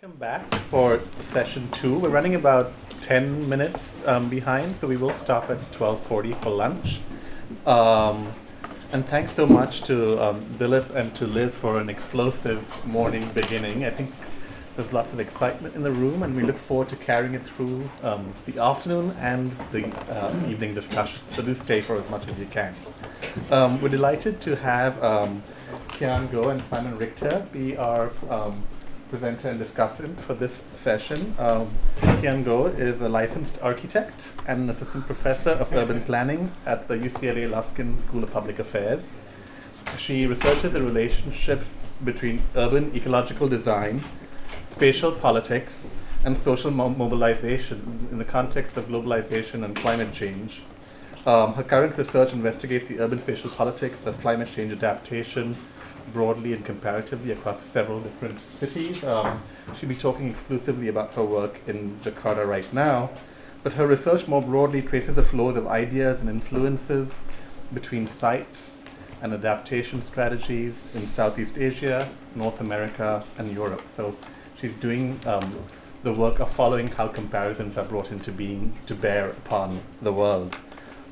Welcome back for session 2. We're running about 10 minutes behind, so we will stop at 12:40 for lunch. And thanks so much to Dilip and to Liz for an explosive morning beginning. I think there's lots of excitement in the room, and we look forward to carrying it through the afternoon and the evening discussion. So do stay for as much as you can. We're delighted to have Kian Go and Simon Richter be our presenter and discussant for this session. Kian Go is a licensed architect and an assistant professor of urban planning at the UCLA Luskin School of Public Affairs. She researches the relationships between urban ecological design, spatial politics, and social mobilization in the context of globalization and climate change. Her current research investigates the urban spatial politics of climate change adaptation broadly and comparatively across several different cities. She'll be talking exclusively about her work in Jakarta right now, but her research more broadly traces the flows of ideas and influences between sites and adaptation strategies in Southeast Asia, North America, and Europe. So she's doing the work of following how comparisons are brought into being to bear upon the world.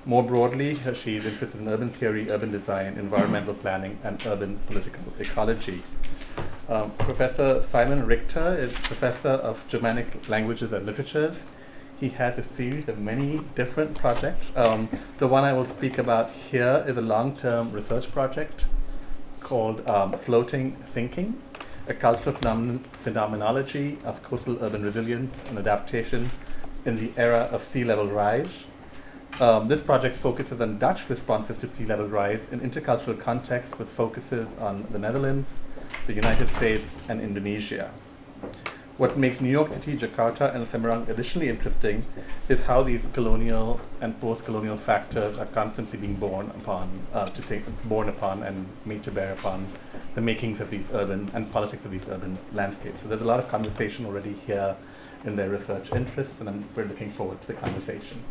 More broadly, she is interested in urban theory, urban design, environmental planning, and urban political ecology. Professor Simon Richter is professor of Germanic languages and literatures. He has a series of many different projects. The one I will speak about here is a long-term research project called Floating Thinking, a cultural phenomenology of coastal urban resilience and adaptation in the era of sea level rise. This project focuses on Dutch responses to sea level rise in intercultural contexts with focuses on the Netherlands, the United States, and Indonesia. What makes New York City, Jakarta, and Semarang additionally interesting is how these colonial and post-colonial factors are constantly being borne upon and made to bear upon the makings of these urban and politics of these urban landscapes. So there's a lot of conversation already here in their research interests, and we're looking forward to the conversation.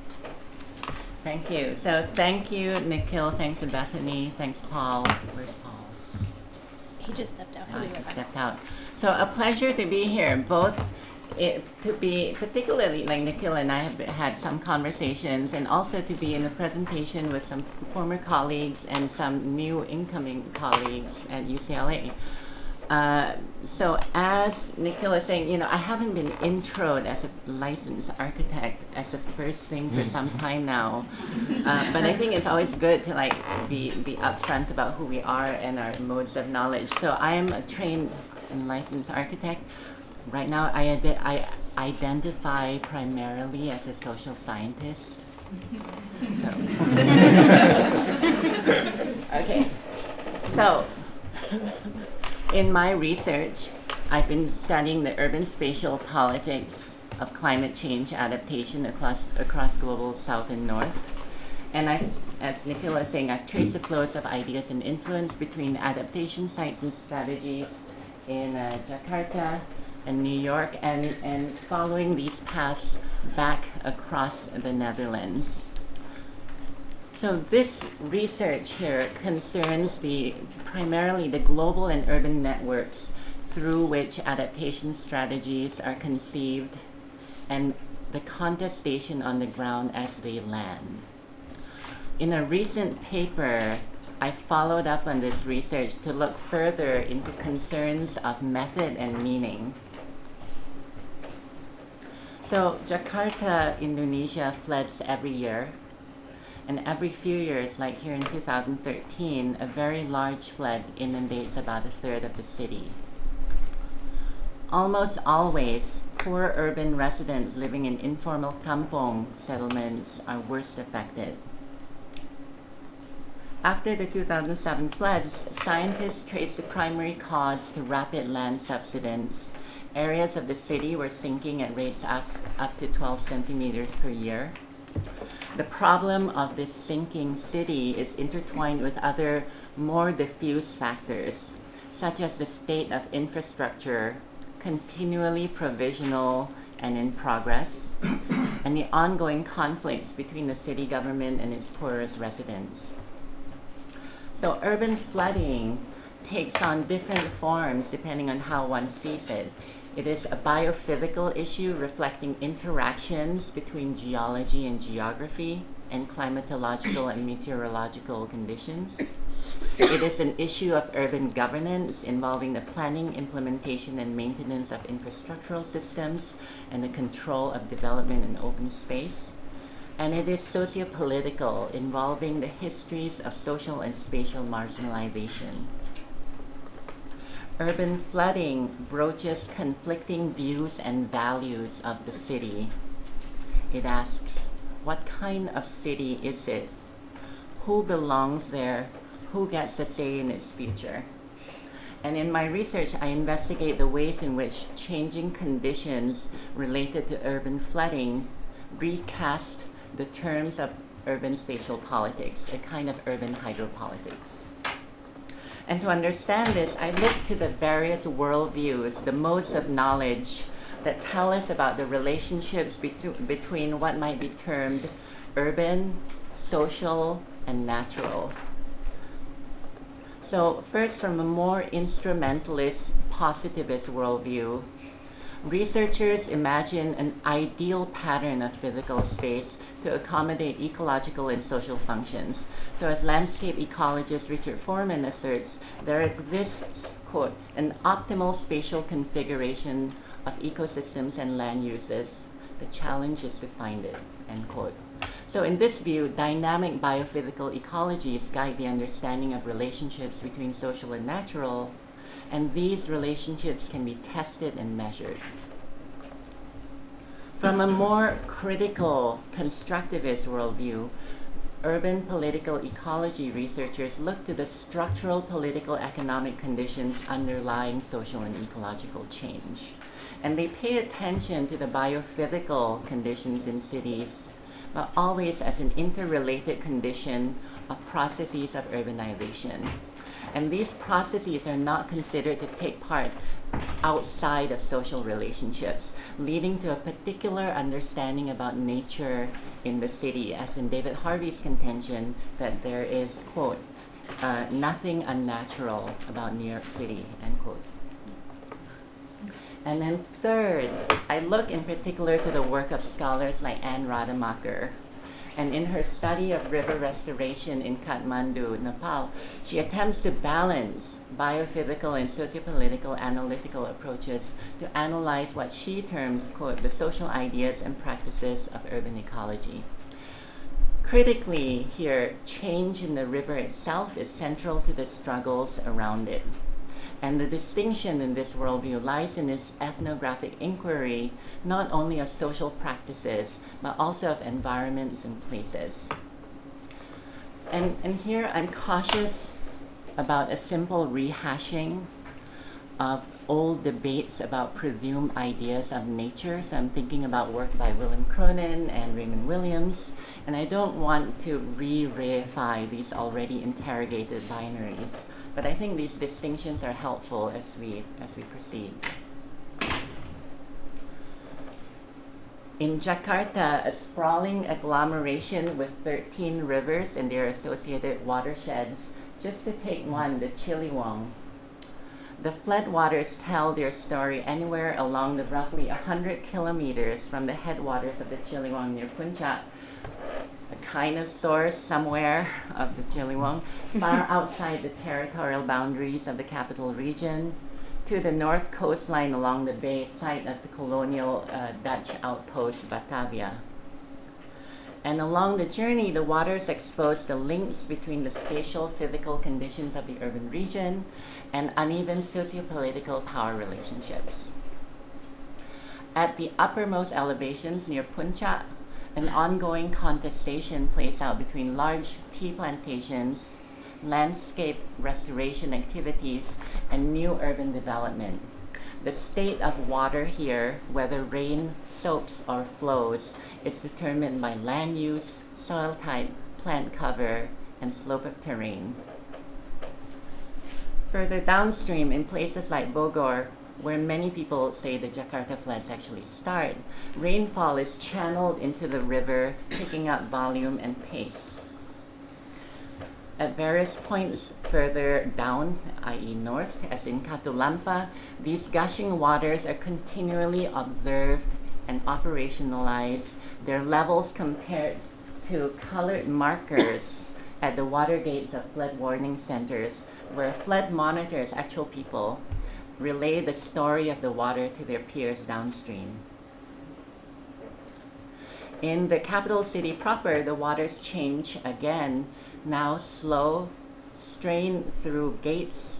Thank you. So thank you, Nikhil. Thanks to Bethany. Thanks, Paul. Where's Paul? He just stepped out. He just stepped out. So a pleasure to be here, both to be particularly like Nikhil and I have had some conversations, and also to be in a presentation with some former colleagues and some new incoming colleagues at UCLA. So as Nikhil is saying, I haven't been introed as a licensed architect as a first thing for some time now, but I think it's always good to be upfront about who we are and our modes of knowledge. So I am a trained and licensed architect. Right now I identify primarily as a social scientist. So. Okay, so in my research, I've been studying the urban spatial politics of climate change adaptation across global south and north. And as Nikhil was saying, I've traced the flows of ideas and influence between adaptation sites and strategies in Jakarta and New York, and following these paths back across the Netherlands. So this research here concerns primarily the global and urban networks through which adaptation strategies are conceived and the contestation on the ground as they land. In a recent paper, I followed up on this research to look further into concerns of method and meaning. So Jakarta, Indonesia floods every year. And every few years, like here in 2013, a very large flood inundates about a third of the city. Almost always, poor urban residents living in informal kampong settlements are worst affected. After the 2007 floods, scientists traced the primary cause to rapid land subsidence. Areas of the city were sinking at rates up to 12 centimeters per year. The problem of this sinking city is intertwined with other more diffuse factors, such as the state of infrastructure, continually provisional and in progress, and the ongoing conflicts between the city government and its poorest residents. So urban flooding takes on different forms depending on how one sees it. It is a biophysical issue reflecting interactions between geology and geography and climatological and meteorological conditions. It is an issue of urban governance involving the planning, implementation, and maintenance of infrastructural systems and the control of development in open space. And it is sociopolitical, involving the histories of social and spatial marginalization. Urban flooding broaches conflicting views and values of the city. It asks, what kind of city is it? Who belongs there? Who gets a say in its future? And in my research, I investigate the ways in which changing conditions related to urban flooding recast the terms of urban spatial politics, a kind of urban hydropolitics. And to understand this, I look to the various worldviews, the modes of knowledge that tell us about the relationships between what might be termed urban, social, and natural. So first, from a more instrumentalist, positivist worldview, researchers imagine an ideal pattern of physical space to accommodate ecological and social functions. So as landscape ecologist Richard Foreman asserts, there exists, quote, an optimal spatial configuration of ecosystems and land uses. The challenge is to find it, end quote. So in this view, dynamic biophysical ecologies guide the understanding of relationships between social and natural, and these relationships can be tested and measured. From a more critical, constructivist worldview, urban political ecology researchers look to the structural political economic conditions underlying social and ecological change. And they pay attention to the biophysical conditions in cities, but always as an interrelated condition of processes of urbanization. And these processes are not considered to take part outside of social relationships, leading to a particular understanding about nature in the city, as in David Harvey's contention that there is, quote, nothing unnatural about New York City, end quote. And then third, I look in particular to the work of scholars like Anne Rademacher. And in her study of river restoration in Kathmandu, Nepal, she attempts to balance biophysical and sociopolitical analytical approaches to analyze what she terms, quote, the social ideas and practices of urban ecology. Critically here, change in the river itself is central to the struggles around it. And the distinction in this worldview lies in its ethnographic inquiry, not only of social practices, but also of environments and places. And here I'm cautious about a simple rehashing of old debates about presumed ideas of nature. So I'm thinking about work by Willem Cronin and Raymond Williams, and I don't want to re-reify these already interrogated binaries. But I think these distinctions are helpful as we proceed. In Jakarta, a sprawling agglomeration with 13 rivers and their associated watersheds, just to take one, the Ciliwung. The floodwaters tell their story anywhere along the roughly 100 kilometers from the headwaters of the Ciliwung near Puncak, a kind of source somewhere of the Ciliwung, far outside the territorial boundaries of the capital region, to the north coastline along the bay site of the colonial Dutch outpost Batavia. And along the journey, the waters expose the links between the spatial physical conditions of the urban region and uneven sociopolitical power relationships. At the uppermost elevations near Puncak, an ongoing contestation plays out between large tea plantations, landscape restoration activities, and new urban development. The state of water here, whether rain soaks or flows, is determined by land use, soil type, plant cover, and slope of terrain. Further downstream, in places like Bogor, where many people say the Jakarta floods actually start, rainfall is channeled into the river, picking up volume and pace. At various points further down, i.e. north, as in Katulampa, these gushing waters are continually observed and operationalized. Their levels compared to colored markers at the water gates of flood warning centers, where flood monitors, actual people, relay the story of the water to their peers downstream. In the capital city proper, the waters change again, now slow, strain through gates,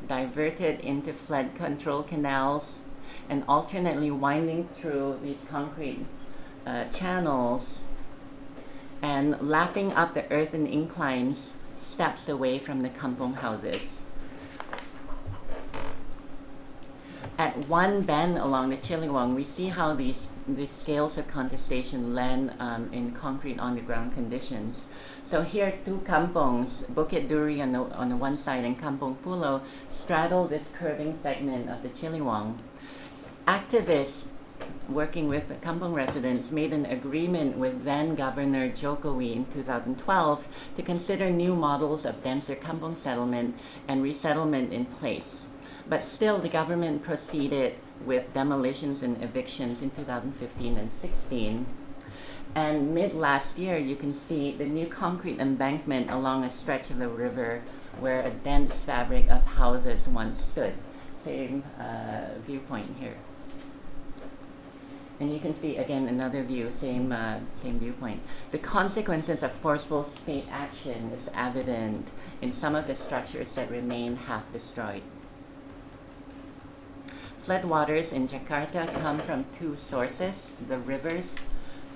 diverted into flood control canals, and alternately winding through these concrete channels and lapping up the earthen inclines steps away from the kampong houses. At one bend along the Chiliwang, we see how these scales of contestation land in concrete on-the-ground conditions. So here, two kampongs, Bukit Duri on the one side and Kampong Pulo, straddle this curving segment of the Chiliwang. Activists working with kampong residents made an agreement with then Governor Jokowi in 2012 to consider new models of denser kampong settlement and resettlement in place. But still, the government proceeded with demolitions and evictions in 2015 and 16. And mid last year, you can see the new concrete embankment along a stretch of the river where a dense fabric of houses once stood. Same viewpoint here. And you can see, again, another view, same viewpoint. The consequences of forceful state action is evident in some of the structures that remain half destroyed. Floodwaters in Jakarta come from two sources, the rivers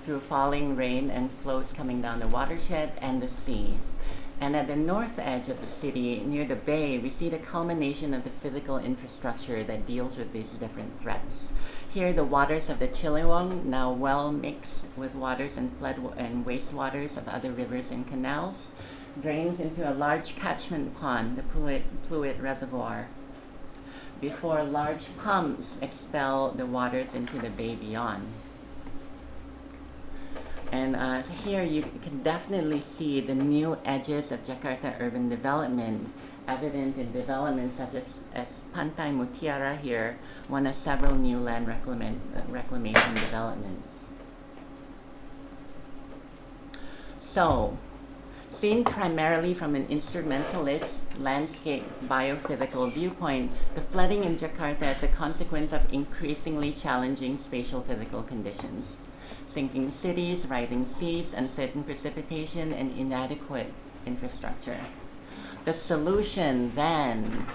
through falling rain and flows coming down the watershed, and the sea. And at the north edge of the city, near the bay, we see the culmination of the physical infrastructure that deals with these different threats. Here, the waters of the Chiliwang, now well mixed with waters and and wastewaters of other rivers and canals, drains into a large catchment pond, the Pluit Reservoir, before large pumps expel the waters into the bay beyond. And here you can definitely see the new edges of Jakarta urban development, evident in developments such as Pantai Mutiara here, one of several new land reclamation developments. So, seen primarily from an instrumentalist landscape biophysical viewpoint, the flooding in Jakarta is a consequence of increasingly challenging spatial physical conditions. Sinking cities, rising seas, uncertain precipitation, and inadequate infrastructure. The solution then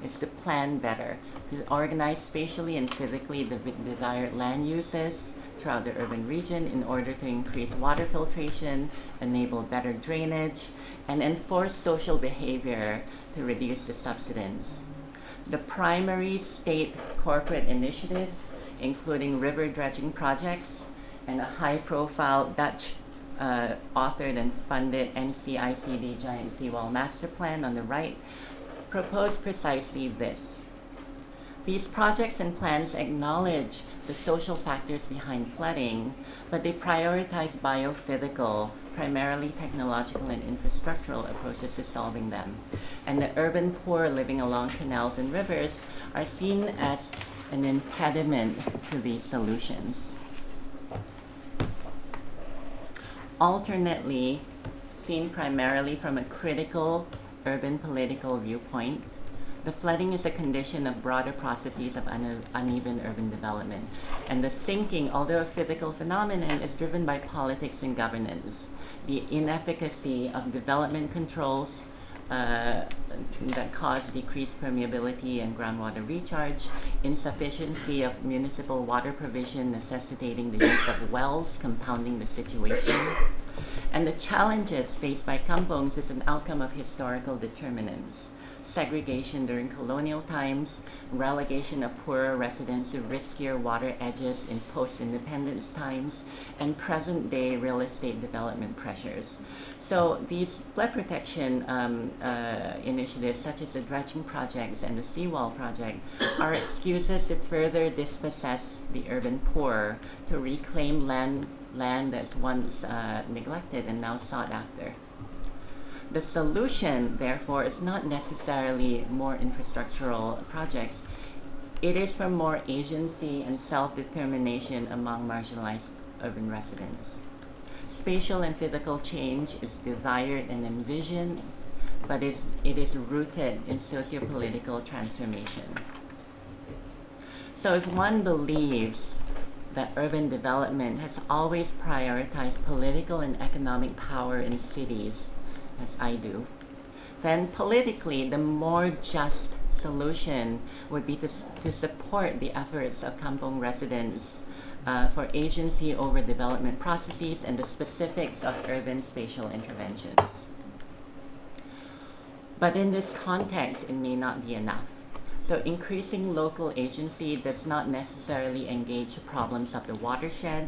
is to plan better, to organize spatially and physically the desired land uses throughout the urban region in order to increase water filtration, enable better drainage, and enforce social behavior to reduce the subsidence. The primary state corporate initiatives, including river dredging projects and a high-profile Dutch authored and funded NCICD Giant Seawall Master Plan on the right, propose precisely this. These projects and plans acknowledge the social factors behind flooding, but they prioritize biophysical, primarily technological and infrastructural approaches to solving them. And the urban poor living along canals and rivers are seen as an impediment to these solutions. Alternately, seen primarily from a critical urban political viewpoint, the flooding is a condition of broader processes of uneven urban development. And the sinking, although a physical phenomenon, is driven by politics and governance. The inefficacy of development controls that cause decreased permeability and groundwater recharge, insufficiency of municipal water provision necessitating the use of wells, compounding the situation. And the challenges faced by kampongs is an outcome of historical determinants. Segregation during colonial times, relegation of poorer residents to riskier water edges in post-independence times, and present-day real estate development pressures. So these flood protection initiatives, such as the dredging projects and the seawall project, are excuses to further dispossess the urban poor, to reclaim land that's once neglected and now sought after. The solution, therefore, is not necessarily more infrastructural projects. It is for more agency and self-determination among marginalized urban residents. Spatial and physical change is desired and envisioned, but it is rooted in socio-political transformation. So if one believes that urban development has always prioritized political and economic power in cities, as I do, then politically the more just solution would be to support the efforts of kampong residents for agency over development processes and the specifics of urban spatial interventions. But in this context, it may not be enough. So increasing local agency does not necessarily engage the problems of the watershed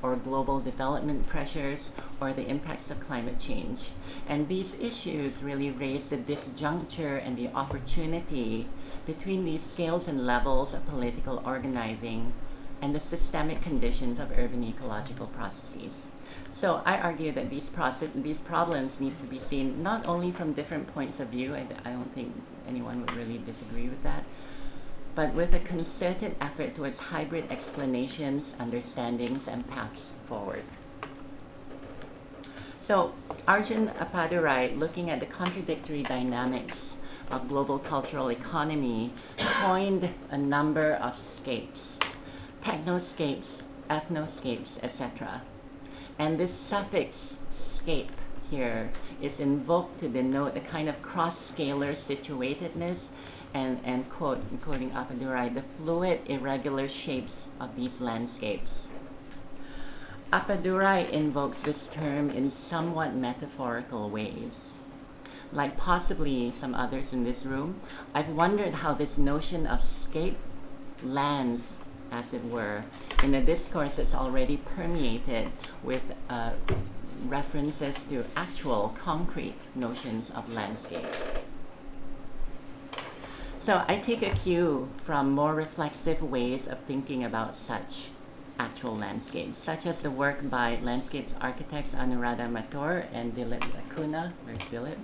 or global development pressures or the impacts of climate change. And these issues really raise the disjuncture and the opportunity between these scales and levels of political organizing and the systemic conditions of urban ecological processes. So I argue that these problems need to be seen not only from different points of view, I don't think anyone would really disagree with that, but with a concerted effort towards hybrid explanations, understandings, and paths forward. So Arjun Appadurai, looking at the contradictory dynamics of global cultural economy, coined a number of scapes, technoscapes, ethnoscapes, etc. And this suffix scape here is invoked to denote a kind of cross-scalar situatedness and quoting Appadurai, the fluid, irregular shapes of these landscapes. Appadurai invokes this term in somewhat metaphorical ways. Like possibly some others in this room, I've wondered how this notion of scape lands, as it were, in a discourse that's already permeated with references to actual concrete notions of landscape. So I take a cue from more reflexive ways of thinking about such actual landscapes, such as the work by landscape architects Rademacher and Dilip Lacuna. Where's Dilip?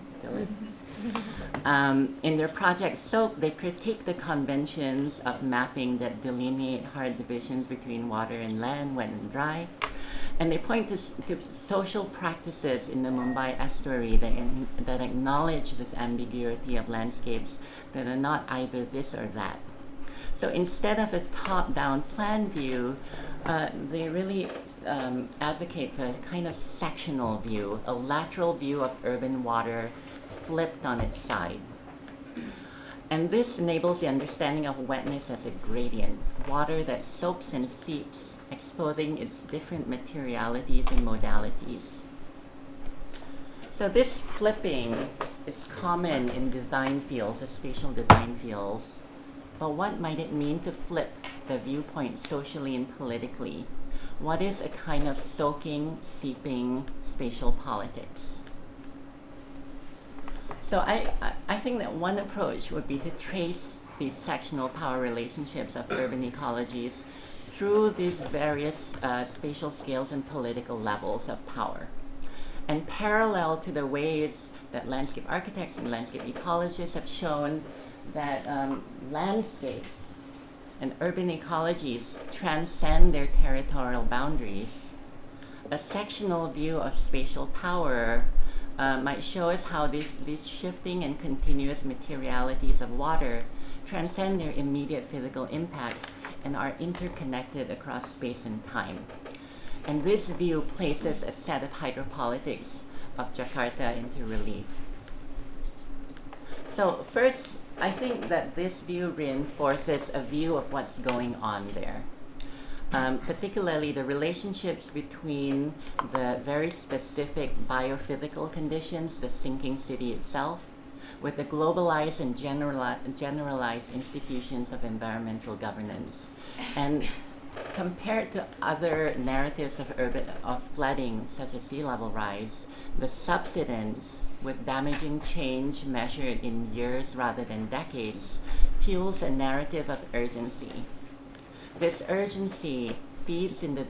In their project Soak, they critique the conventions of mapping that delineate hard divisions between water and land, wet and dry. And they point to social practices in the Mumbai estuary that acknowledge this ambiguity of landscapes that are not either this or that. So instead of a top-down plan view, they really advocate for a kind of sectional view, a lateral view of urban water flipped on its side. And this enables the understanding of wetness as a gradient, water that soaks and seeps, exposing its different materialities and modalities. So this flipping is common in design fields, spatial design fields. But what might it mean to flip the viewpoint socially and politically? What is a kind of soaking, seeping spatial politics? So I think that one approach would be to trace these sectional power relationships of urban ecologies through these various spatial scales and political levels of power. And parallel to the ways that landscape architects and landscape ecologists have shown that landscapes and urban ecologies transcend their territorial boundaries, a sectional view of spatial power might show us how these shifting and continuous materialities of water transcend their immediate physical impacts and are interconnected across space and time. And this view places a set of hydropolitics of Jakarta into relief. So first, I think that this view reinforces a view of what's going on there. Particularly the relationships between the very specific biophysical conditions, the sinking city itself, with the globalized and generalized institutions of environmental governance. And compared to other narratives of flooding, such as sea level rise, the subsidence with damaging change measured in years rather than decades fuels a narrative of urgency. This urgency feeds in the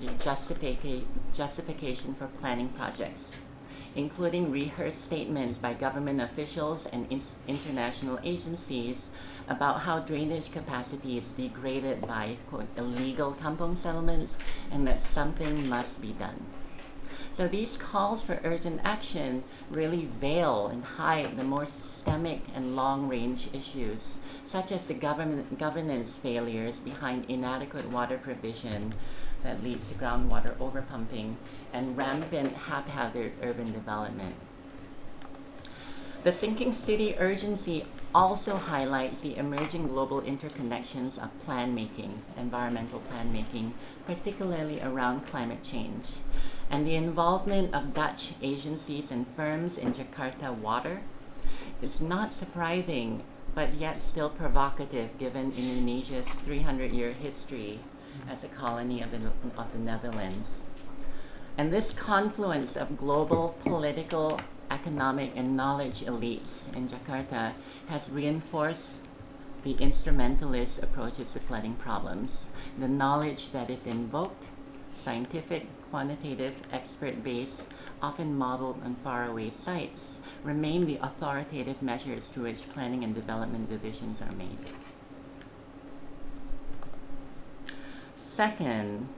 justification for planning projects. including rehearsed statements by government officials and international agencies about how drainage capacity is degraded by, quote, illegal kampong settlements, and that something must be done. So these calls for urgent action really veil and hide the more systemic and long-range issues, such as the governance failures behind inadequate water provision that leads to groundwater overpumping and rampant haphazard urban development. The sinking city urgency also highlights the emerging global interconnections of plan making, environmental plan making, particularly around climate change, and the involvement of Dutch agencies and firms in Jakarta water is not surprising, but yet still provocative given Indonesia's 300-year history as a colony of the Netherlands. And this confluence of global political, economic, and knowledge elites in Jakarta has reinforced the instrumentalist approaches to flooding problems. The knowledge that is invoked, scientific, quantitative, expert-based, often modeled on faraway sites, remain the authoritative measures through which planning and development decisions are made. Second,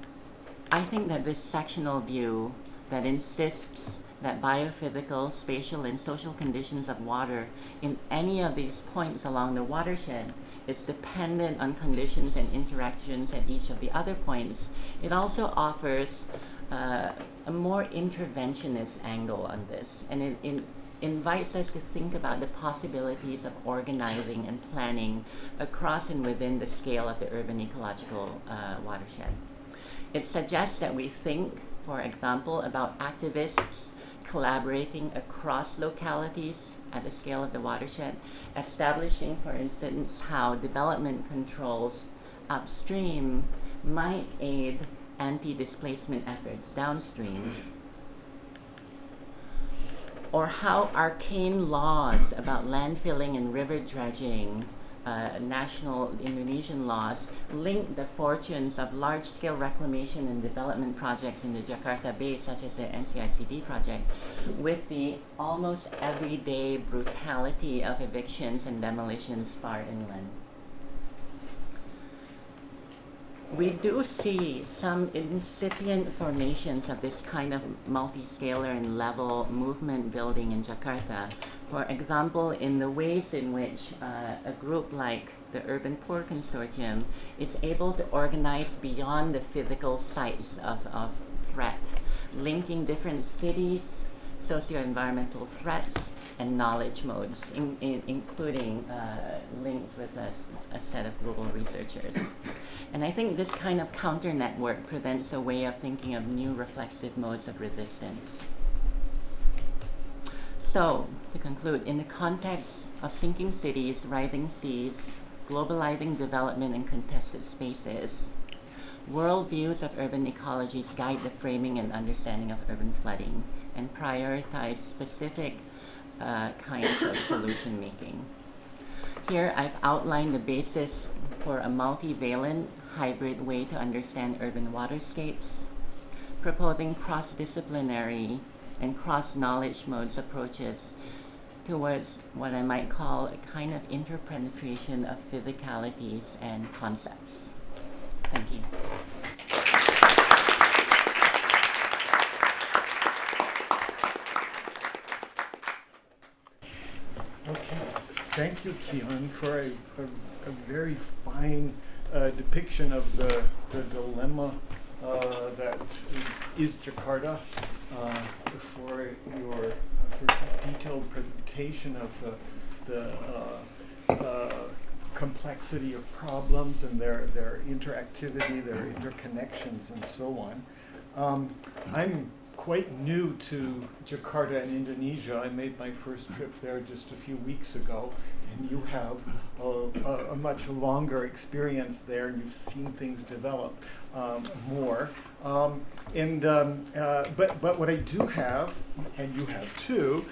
I think that this sectional view that insists that biophysical, spatial, and social conditions of water in any of these points along the watershed is dependent on conditions and interactions at each of the other points. It also offers a more interventionist angle on this, and it invites us to think about the possibilities of organizing and planning across and within the scale of the urban ecological watershed. It suggests that we think, for example, about activists collaborating across localities at the scale of the watershed, establishing, for instance, how development controls upstream might aid anti-displacement efforts downstream, or how arcane laws about landfilling and river dredging, national Indonesian laws, link the fortunes of large-scale reclamation and development projects in the Jakarta Bay, such as the NCICD project, with the almost everyday brutality of evictions and demolitions far inland. We do see some incipient formations of this kind of multi-scalar and level movement building in Jakarta. For example, in the ways in which a group like the Urban Poor Consortium is able to organize beyond the physical sites of threat, linking different cities, socio-environmental threats, and knowledge modes, including links with a set of global researchers. And I think this kind of counter-network presents a way of thinking of new reflexive modes of resistance. So, to conclude, in the context of sinking cities, rising seas, globalizing development and contested spaces, worldviews of urban ecologies guide the framing and understanding of urban flooding and prioritize specific kinds of solution making. Here I've outlined the basis for a multivalent hybrid way to understand urban waterscapes, proposing cross-disciplinary and cross-knowledge modes approaches towards what I might call a kind of interpenetration of physicalities and concepts. Thank you. Okay, thank you, Kian, for a very fine depiction of the dilemma that is Jakarta, for your sort of detailed presentation of the complexity of problems and their interactivity, their interconnections, and so on. I'm quite new to Jakarta in Indonesia. I made my first trip there just a few weeks ago, and you have a much longer experience there, and you've seen things develop more. But what I do have, and you have too,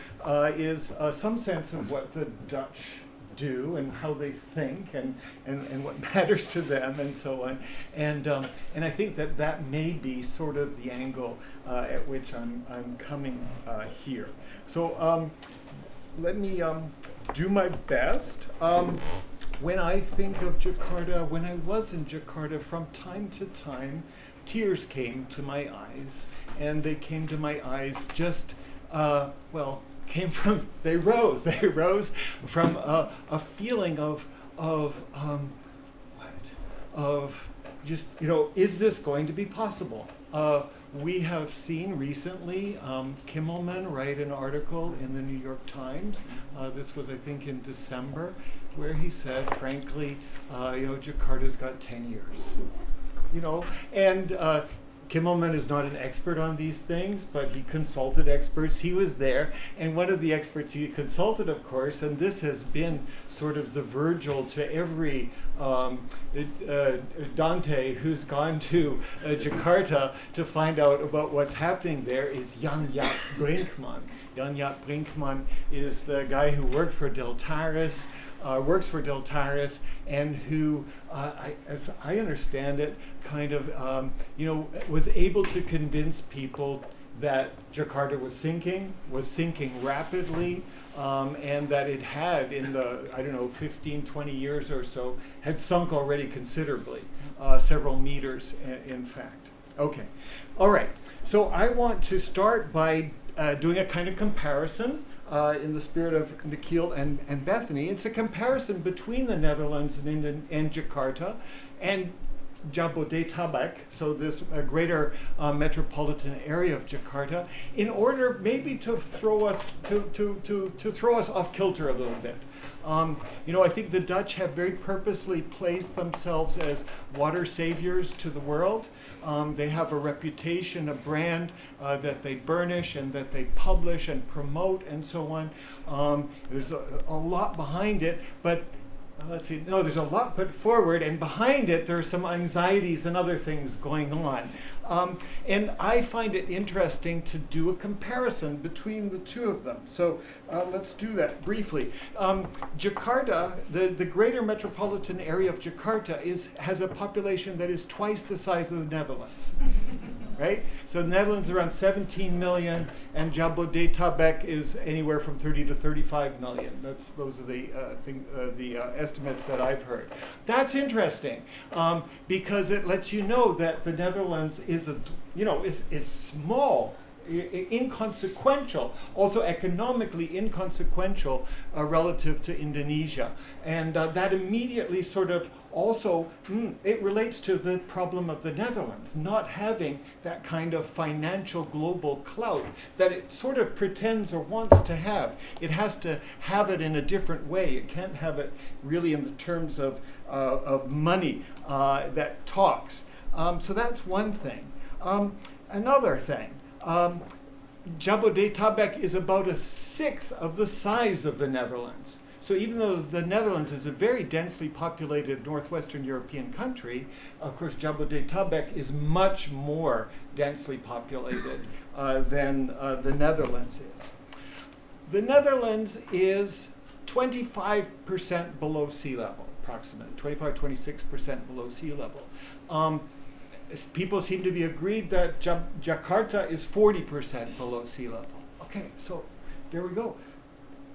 is some sense of what the Dutch do and how they think and what matters to them and so on. And I think that may be sort of the angle at which I'm coming here. So let me do my best. When I think of Jakarta, when I was in Jakarta, from time to time, tears came to my eyes, and they came to my eyes just, they rose from a feeling of just, is this going to be possible? We have seen recently Kimmelman write an article in the New York Times. This was, I think, in December, where he said, frankly, Jakarta's got 10 years. And Kimmelman is not an expert on these things, but he consulted experts. He was there, and one of the experts he consulted, of course, and this has been sort of the Virgil to every Dante who's gone to Jakarta to find out about what's happening there, is Jan Jaap Brinkman. Jan Jaap Brinkman is the guy who worked for Deltares, and who, as I understand it, kind of, was able to convince people that Jakarta was sinking rapidly, and that it had, in the, 15, 20 years or so, had sunk already considerably, several meters, in fact. Okay, all right. So I want to start by doing a kind of comparison in the spirit of Nikhil and Bethany. It's a comparison between the Netherlands and Jakarta and Jabodetabek, so this greater metropolitan area of Jakarta, in order maybe to throw us off kilter a little bit. I think the Dutch have very purposely placed themselves as water saviors to the world. They have a reputation, a brand that they burnish and that they publish and promote and so on. There's a lot behind it, but there's a lot put forward, and behind it there are some anxieties and other things going on. And I find it interesting to do a comparison between the two of them. So let's do that briefly. Jakarta, the greater metropolitan area of Jakarta, has a population that is twice the size of the Netherlands. Right? So the Netherlands is around 17 million, and Jabodetabek is anywhere from 30 to 35 million. Those are the estimates that I've heard. That's interesting because it lets you know that the Netherlands is small, inconsequential, also economically inconsequential relative to Indonesia, and that immediately sort of also, it relates to the problem of the Netherlands not having that kind of financial global clout that it sort of pretends or wants to have. It has to have it in a different way. It can't have it really in the terms of money that talks. So that's one thing. Another thing, Jabodetabek is about a sixth of the size of the Netherlands. So even though the Netherlands is a very densely populated northwestern European country, of course Jabodetabek is much more densely populated than the Netherlands is. The Netherlands is 25% below sea level, approximately, 25-26% below sea level. People seem to be agreed that Jakarta is 40% below sea level. Okay, so there we go.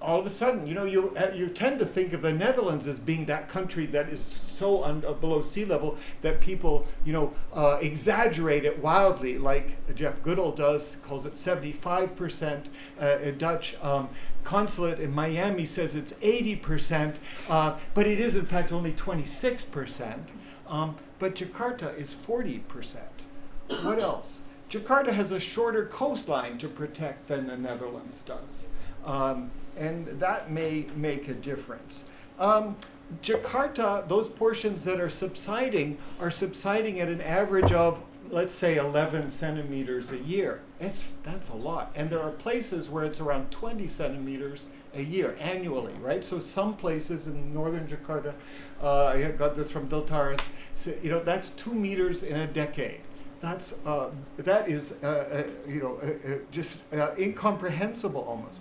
All of a sudden, you tend to think of the Netherlands as being that country that is so below sea level that people, exaggerate it wildly, like Jeff Goodall does, calls it 75%. A Dutch consulate in Miami says it's 80%, but it is in fact only 26%. But Jakarta is 40%. What else? Jakarta has a shorter coastline to protect than the Netherlands does. And that may make a difference. Jakarta, those portions that are subsiding at an average of, let's say, 11 centimeters a year. That's a lot. And there are places where it's around 20 centimeters a year, annually, right? So some places in northern Jakarta, I got this from Deltares, so, that's 2 meters in a decade. That is just incomprehensible almost.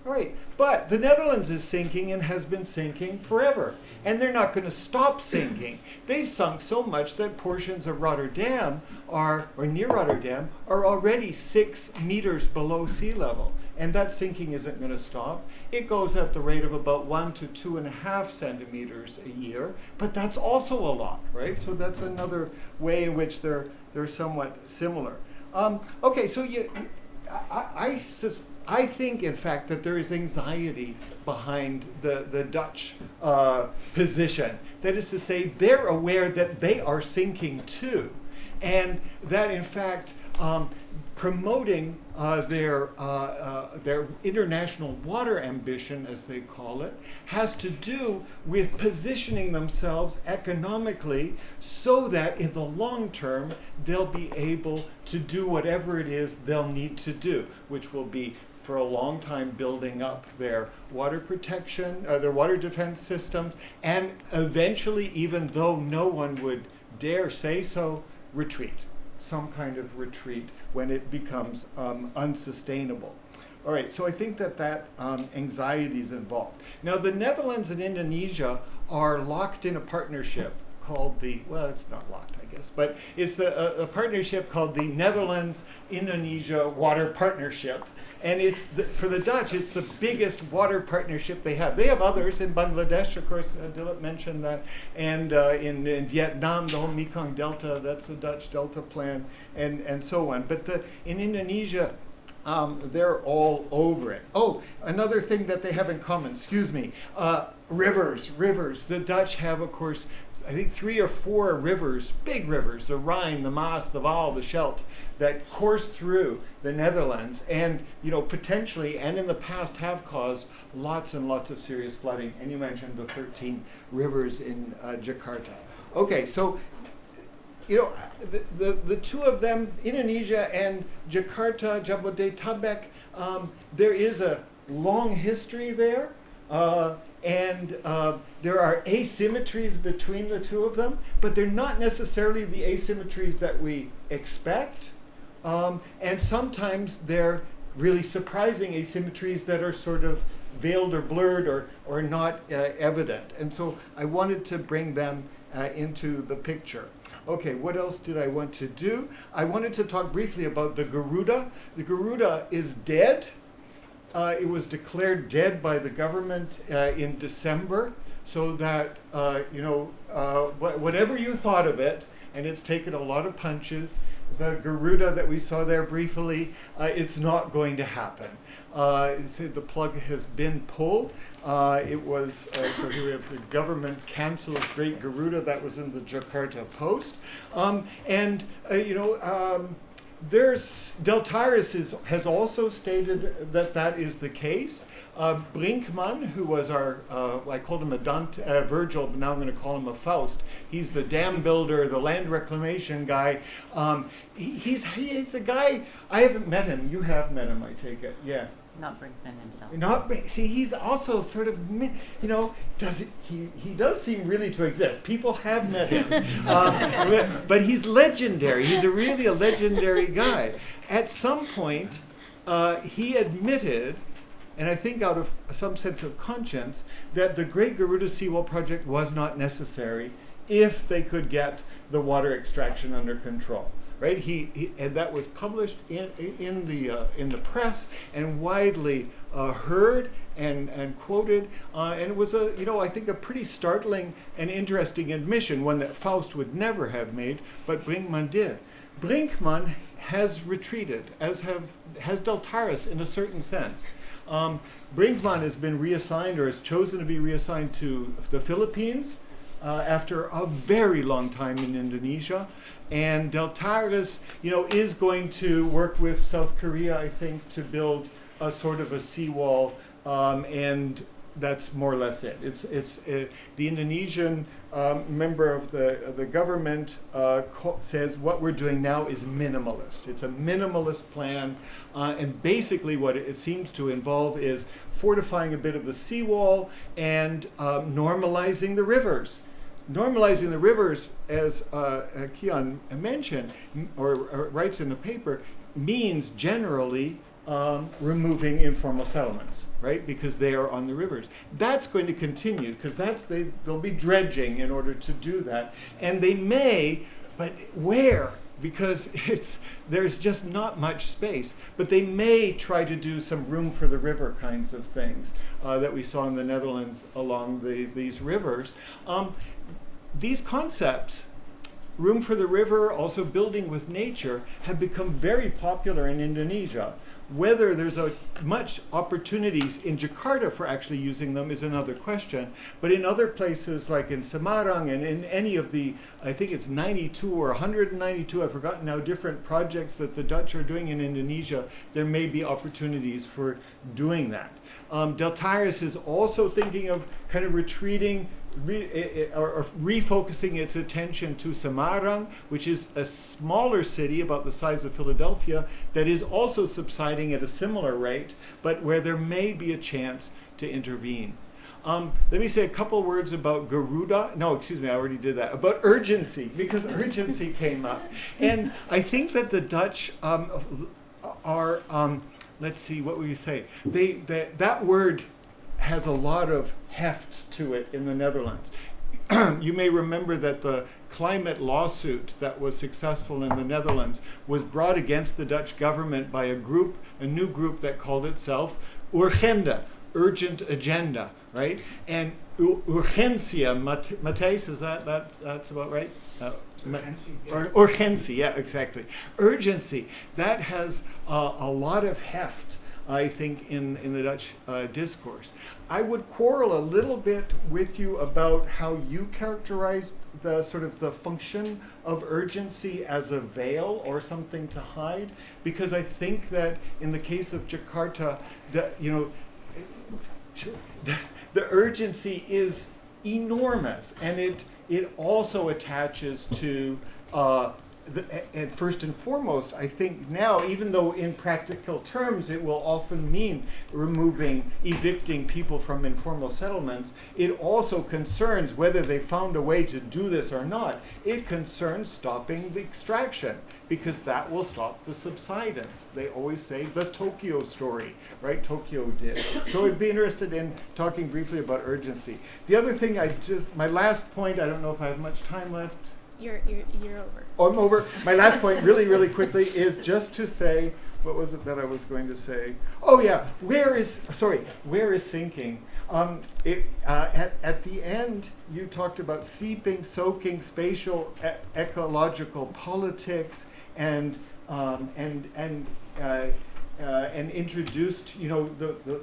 Right, but the Netherlands is sinking and has been sinking forever. And they're not going to stop sinking. They've sunk so much that portions of Rotterdam or near Rotterdam, are already 6 meters below sea level. And that sinking isn't going to stop. It goes at the rate of about 1 to 2.5 centimeters a year, but that's also a lot, right? So that's another way in which they're somewhat similar. Okay, so I think, in fact, that there is anxiety behind the Dutch position. That is to say, they're aware that they are sinking too, and that, in fact, promoting their international water ambition, as they call it, has to do with positioning themselves economically so that in the long term they'll be able to do whatever it is they'll need to do, which will be for a long time building up their water protection, their water defense systems, and eventually, even though no one would dare say so, retreat. Some kind of retreat when it becomes unsustainable. All right, so I think that anxiety is involved. Now, the Netherlands and Indonesia are locked in a partnership called it's not locked, I guess, but it's a partnership called the Netherlands-Indonesia Water Partnership. And for the Dutch, it's the biggest water partnership they have. They have others in Bangladesh, of course, Dilip mentioned that, and in Vietnam, the whole Mekong Delta, that's the Dutch Delta Plan, and so on. But in Indonesia, they're all over it. Oh, another thing that they have in common, rivers. The Dutch have, of course, I think 3 or 4 rivers, big rivers, the Rhine, the Maas, the Waal, the Scheldt, that course through the Netherlands and, potentially, and in the past have caused lots and lots of serious flooding. And you mentioned the 13 rivers in Jakarta. Okay, so, the two of them, Indonesia and Jakarta, Jabodetabek, there is a long history there. And there are asymmetries between the two of them, but they're not necessarily the asymmetries that we expect. And sometimes they're really surprising asymmetries that are sort of veiled or blurred or not evident. And so I wanted to bring them into the picture. Okay, what else did I want to do? I wanted to talk briefly about the Garuda. The Garuda is dead. It was declared dead by the government in December, so that, whatever you thought of it, and it's taken a lot of punches, the Garuda that we saw there briefly, it's not going to happen. The plug has been pulled. It was, so here we have the government cancels Great Garuda, that was in the Jakarta Post. Deltaris has also stated that is the case. Brinkman, who was I called him a Virgil, but now I'm going to call him a Faust. He's the dam builder, the land reclamation guy. He's a guy, I haven't met him. You have met him, I take it. Yeah. Not Brinkman himself. He's also sort of, he does seem really to exist. People have met him. But he's legendary. He's really a legendary guy. At some point, he admitted, and I think out of some sense of conscience, that the Great Garuda Seawall project was not necessary if they could get the water extraction under control. Right, and that was published in the press and widely heard and quoted, and it was I think a pretty startling and interesting admission, one that Faust would never have made, but Brinkman did. Brinkman has retreated, as has Deltaris in a certain sense. Brinkman has been reassigned, or has chosen to be reassigned to the Philippines. After a very long time in Indonesia, and Deltaris, is going to work with South Korea, I think, to build a sort of a seawall, and that's more or less it. It's the Indonesian member of the government says what we're doing now is minimalist. It's a minimalist plan, and basically what it seems to involve is fortifying a bit of the seawall and normalizing the rivers. Normalizing the rivers, as Kian mentioned, or writes in the paper, means generally removing informal settlements, right? Because they are on the rivers. That's going to continue because they'll be dredging in order to do that. And they may, but where? Because there's just not much space. But they may try to do some room for the river kinds of things that we saw in the Netherlands along these rivers. These concepts, room for the river, also building with nature, have become very popular in Indonesia. Whether there's much opportunities in Jakarta for actually using them is another question. But in other places like in Semarang and in any of the, I think it's 92 or 192, I've forgotten now, different projects that the Dutch are doing in Indonesia, there may be opportunities for doing that. Deltares is also thinking of kind of retreating or refocusing its attention to Semarang, which is a smaller city about the size of Philadelphia that is also subsiding at a similar rate, but where there may be a chance to intervene. Let me say a couple words about Garuda. No, excuse me, I already did that. About urgency, because urgency came up. And I think that the Dutch are, let's see, what will you say? That word has a lot of heft to it in the Netherlands. You may remember that the climate lawsuit that was successful in the Netherlands was brought against the Dutch government by a new group that called itself Urgenda, urgent agenda, right? And urgentia, Matthijs, is that's about right? Urgency, yeah, exactly. Urgency, that has a lot of heft, I think, in the Dutch discourse. I would quarrel a little bit with you about how you characterize the sort of the function of urgency as a veil or something to hide, because I think that in the case of Jakarta, the urgency is enormous, and it also attaches to and first and foremost, I think now, even though in practical terms it will often mean evicting people from informal settlements, it also concerns whether they found a way to do this or not. It concerns stopping the extraction, because that will stop the subsidence. They always say the Tokyo story, right? Tokyo did. So I'd be interested in talking briefly about urgency. The other thing, my last point, I don't know if I have much time left. You're over. Oh, I'm over. My last point, really, really quickly, is just to say, what was it that I was going to say? Oh yeah, where is sinking? At the end, you talked about seeping, soaking, spatial, ecological politics, and introduced,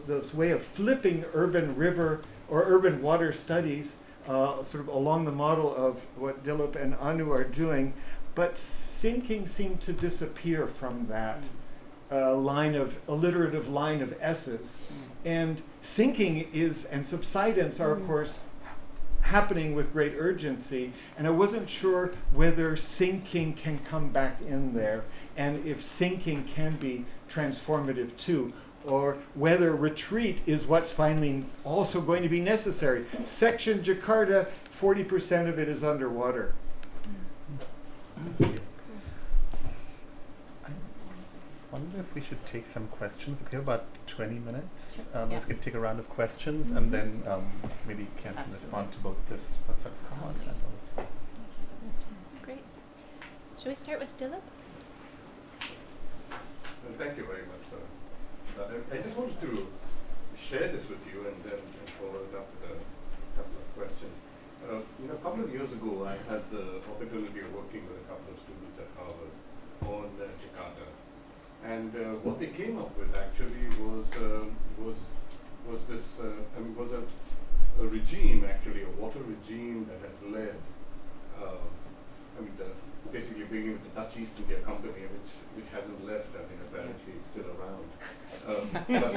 this way of flipping urban river or urban water studies. Sort of along the model of what Dilip and Anu are doing, but sinking seemed to disappear from that alliterative line of S's. And sinking and subsidence are, of course, happening with great urgency, and I wasn't sure whether sinking can come back in there, and if sinking can be transformative too, or whether retreat is what's finally also going to be necessary. Section Jakarta, 40% of it is underwater. I wonder if we should take some questions, because we have about 20 minutes. If we could take a round of questions, and then maybe Kian can respond to both this comments and also. Great. Shall we start with Dilip? Well, thank you very much, sir. I just wanted to share this with you and then follow it up with a couple of questions. A couple of years ago, I had the opportunity of working with a couple of students at Harvard on Jakarta, and what they came up with actually was a regime, actually a water regime that has led. Basically beginning with the Dutch East India Company, which hasn't left. Apparently it's still around. But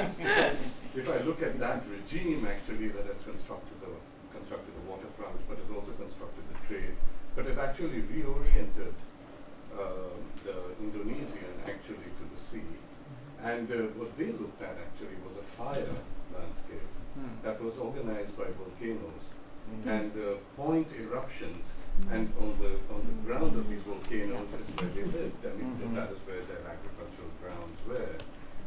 if I look at that regime, actually, that has constructed the waterfront, but has also constructed the trade, but has actually reoriented the Indonesian actually to the sea. And what they looked at actually was a fire landscape that was organized by volcanoes and point eruptions. And on the ground of these volcanoes is where they lived. That is where their agricultural grounds were.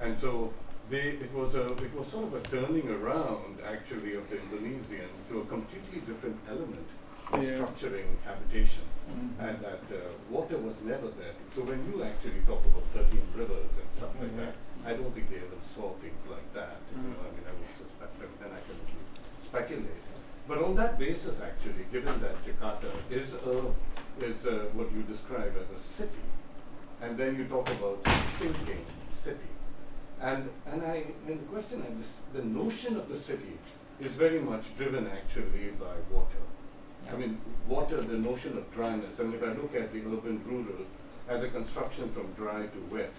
And so it was sort of a turning around actually of the Indonesian to a completely different element of structuring habitation, and that water was never there. So when you actually talk about 13 rivers and stuff like that, I don't think they ever saw things like that. You know, I mean, I would suspect, and I can speculate. But on that basis, actually, given that Jakarta is what you describe as a city, and then you talk about sinking city, and the question is, the notion of the city is very much driven actually by water. I mean, water, the notion of dryness. I mean, if I look at the urban rural as a construction from dry to wet,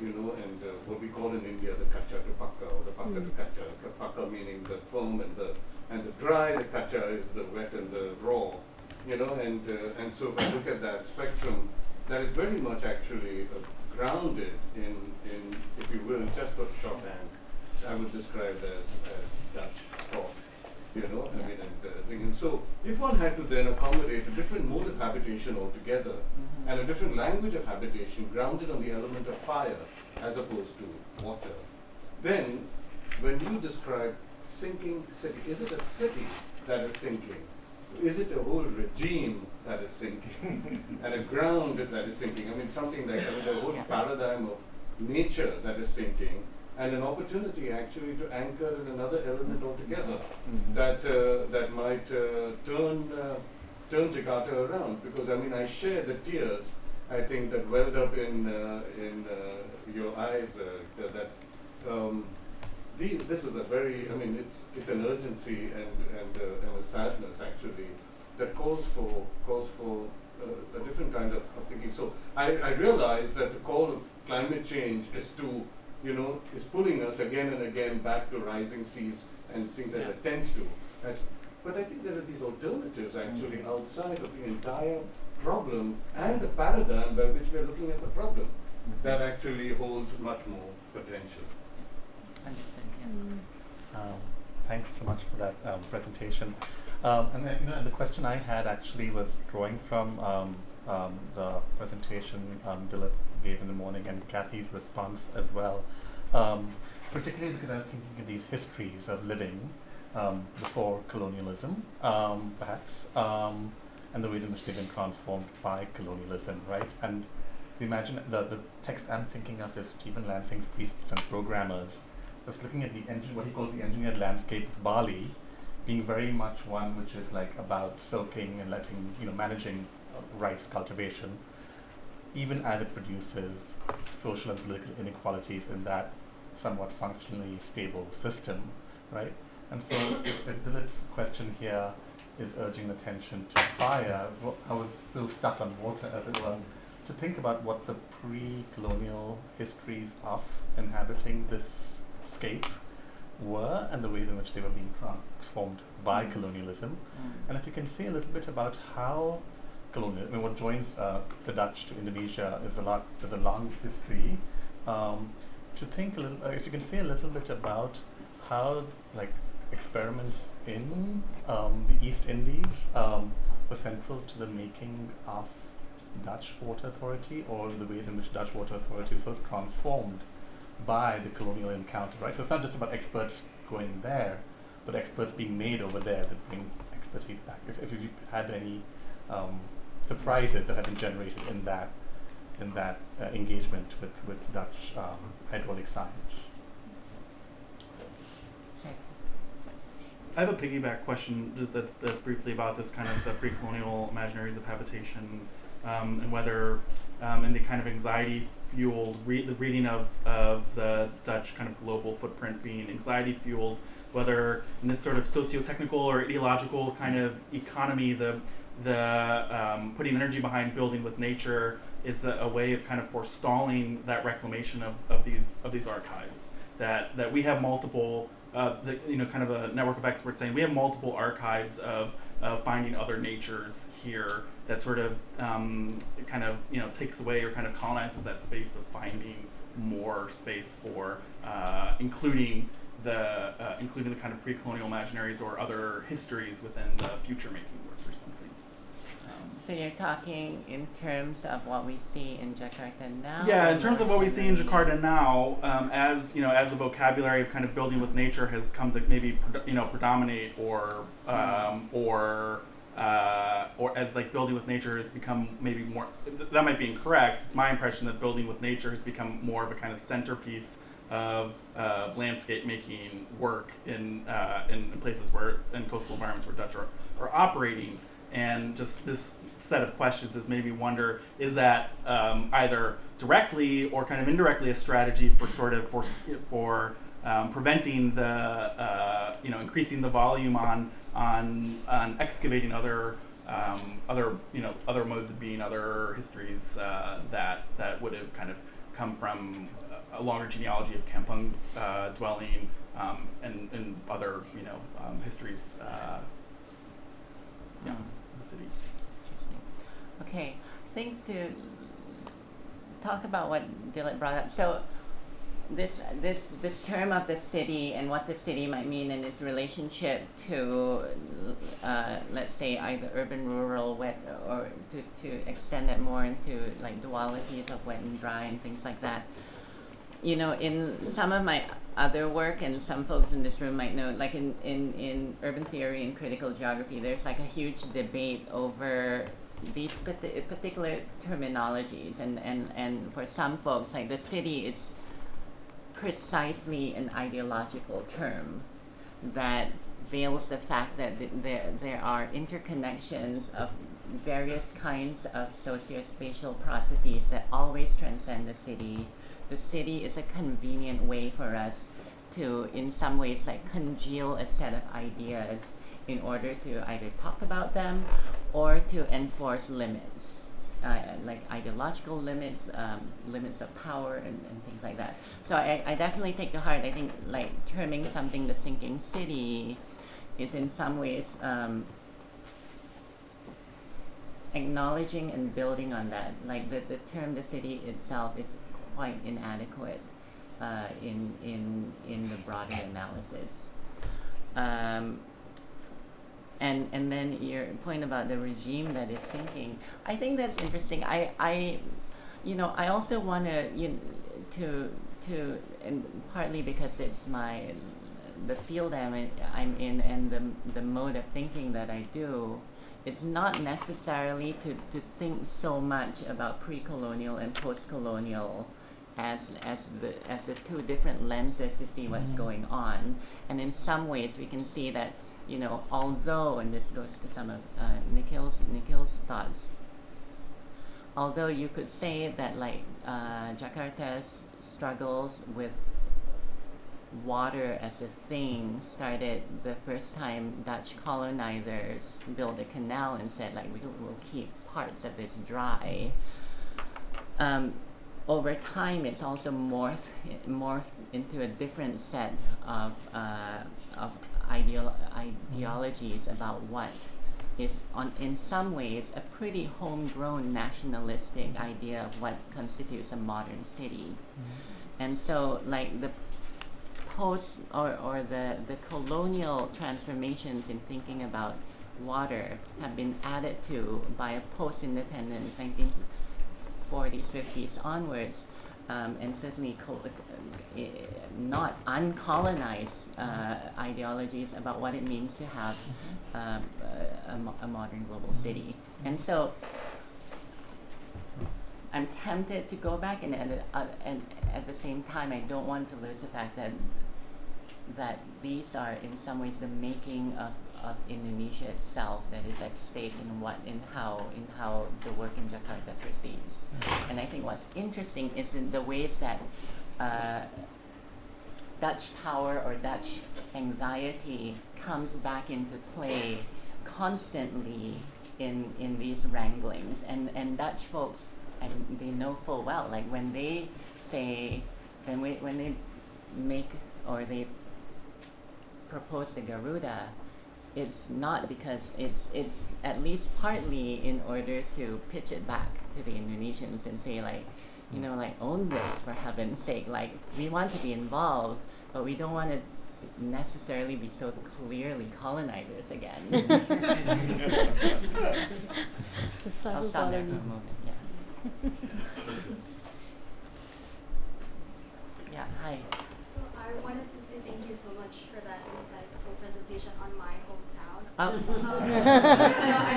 you know, and what we call in India the kacha to pakka, or the pakka to kacha. Pakka meaning the firm and the dry, the kacha is the wet and the raw, you know, and so if I look at that spectrum, that is very much actually grounded in, if you will, just for shorthand, I would describe as Dutch thought. You know, I mean, and so if one had to then accommodate a different mode of habitation altogether, and a different language of habitation grounded on the element of fire as opposed to water, then when you describe sinking city, is it a city that is sinking? Is it a whole regime that is sinking? And a ground that is sinking? I mean, something like, I mean, the whole paradigm of nature that is sinking, and an opportunity actually to anchor in another element altogether that might turn Jakarta around. Because I mean, I share the tears, I think, that welled up in your eyes. This is a very, I mean, it's an urgency and a sadness actually that calls for a different kind of thinking. So I realize that the call of climate change is to, you know, is pulling us again and again back to rising seas and things that it tends to. But I think there are these alternatives actually outside of the entire problem and the paradigm by which we are looking at the problem that actually holds much more potential. Thanks so much for that presentation. And then, you know, the question I had actually was drawing from the presentation Dilip gave in the morning and Kathy's response as well, particularly because I was thinking of these histories of living before colonialism, perhaps, and the ways in which they've been transformed by colonialism, right? And imagine the text I'm thinking of is Stephen Lansing's Priests and Programmers, just looking at what he calls the engineered landscape of Bali, being very much one which is like about silking and letting, you know, managing rice cultivation, even as it produces social and political inequalities in that somewhat functionally stable system, right? And so if Dilip's question here is urging attention to fire, I was still stuck on water, as it were, to think about what the pre-colonial histories of inhabiting this scape were and the ways in which they were being transformed by colonialism. And if you can say a little bit about how colonial, I mean, what joins the Dutch to Indonesia is there's a long history. To think a little, if you can say a little bit about how, like, experiments in the East Indies were central to the making of Dutch Water Authority, or the ways in which Dutch Water Authority was sort of transformed by the colonial encounter, right? So it's not just about experts going there, but experts being made over there that bring expertise back. If you had any surprises that have been generated in that engagement with Dutch hydraulic science. I have a piggyback question just that's briefly about this kind of the pre-colonial imaginaries of habitation, and whether in the kind of anxiety-fueled the reading of the Dutch kind of global footprint being anxiety-fueled, whether in this sort of socio-technical or ideological kind of economy, the putting energy behind building with nature is a way of kind of forestalling that reclamation of these archives. That we have multiple, kind of a network of experts saying we have multiple archives of finding other natures here that sort of takes away or kind of colonizes that space of finding more space for including the kind of pre-colonial imaginaries or other histories within the future making work or something. So you're talking in terms of what we see in Jakarta now? Yeah, or in terms more of what we see in generally? Jakarta now, as you know, as the vocabulary of kind of building with nature has come to maybe predominate, or as like building with nature has become maybe more. That might be incorrect. It's my impression that building with nature has become more of a kind of centerpiece of landscape making work in places where in coastal environments where Dutch are operating. And just this set of questions is made me wonder: is that either directly or kind of indirectly a strategy for sort of for preventing the increasing the volume on excavating other modes of being, other histories that would have kind of come from a longer genealogy of kampung dwelling and other histories. Yeah, the city. Interesting. Okay, I think to talk about what Dilip brought up. So this term of the city and what the city might mean in its relationship to, let's say, either urban, rural, wet, or to extend it more into like dualities of wet and dry and things like that. In some of my other work, and some folks in this room might know, like in urban theory and critical geography, there's like a huge debate over these particular terminologies, and for some folks, like the city is precisely an ideological term that veils the fact that there are interconnections of various kinds of socio-spatial processes that always transcend the city. The city is a convenient way for us to, in some ways, like congeal a set of ideas in order to either talk about them or to enforce limits, like ideological limits, limits of power, and things like that. So I definitely take to heart, I think, like terming something the sinking city is in some ways acknowledging and building on that. Like the term the city itself is quite inadequate in the broader analysis. And then your point about the regime that is sinking, I think that's interesting. I also want to and partly because it's the field I'm in and the mode of thinking that I do, it's not necessarily to think so much about pre-colonial and post-colonial as the two different lenses to see what's going on. And in some ways we can see that, although, and this goes to some of Nikhil's thoughts, although you could say that like Jakarta's struggles with water as a thing started the first time Dutch colonizers built a canal and said like we'll keep parts of this dry. Over time, it's also morphed into a different set of ideologies about what is, in some ways, a pretty homegrown nationalistic idea of what constitutes a modern city. And so, like the post or the colonial transformations in thinking about water have been added to by a post-independence 1940s, 50s onwards, and certainly not uncolonized ideologies about what it means to have a modern global city. And so I'm tempted to go back, and at the same time, I don't want to lose the fact that these are in some ways the making of Indonesia itself that is at stake in how the work in Jakarta proceeds. And I think what's interesting is in the ways that Dutch power or Dutch anxiety comes back into play constantly in these wranglings, and Dutch folks, and they know full well, like when they say, when they make or they propose the Garuda, it's not because it's at least partly in order to pitch it back to the Indonesians and say like, like own this for heaven's sake. Like we want to be involved, but we don't want to necessarily be so clearly colonizers again. The I'll subtle stop there for a bottom. moment. Yeah. Yeah. Hi. So I wanted to say thank you so much for that insightful presentation on my hometown. I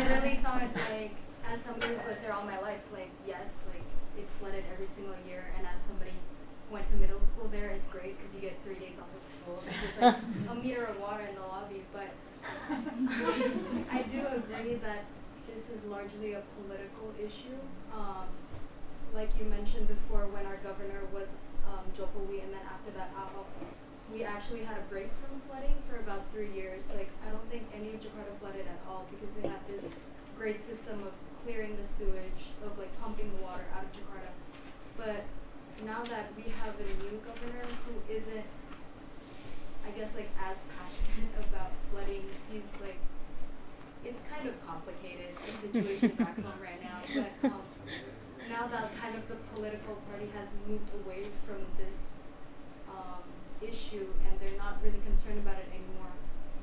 really thought, like, as somebody who's lived there all my life, like, yes, like, it flooded every single year, and as somebody who went to middle school there, it's great because you get 3 days off of school. There's like a meter of water in the lobby, but I do agree that this is largely a political issue. Like you mentioned before, when our governor was Jokowi, and then after that, we actually had a break from flooding for about 3 years. Like, I don't think any of Jakarta flooded at all because they had this great system of clearing the sewage, of like pumping the water out of Jakarta. But now that we have a new governor who isn't, I guess, like as passionate about flooding, he's like, it's kind of complicated, the situation back home right now. But now that kind of the political party has moved away from this issue and they're not really concerned about it anymore,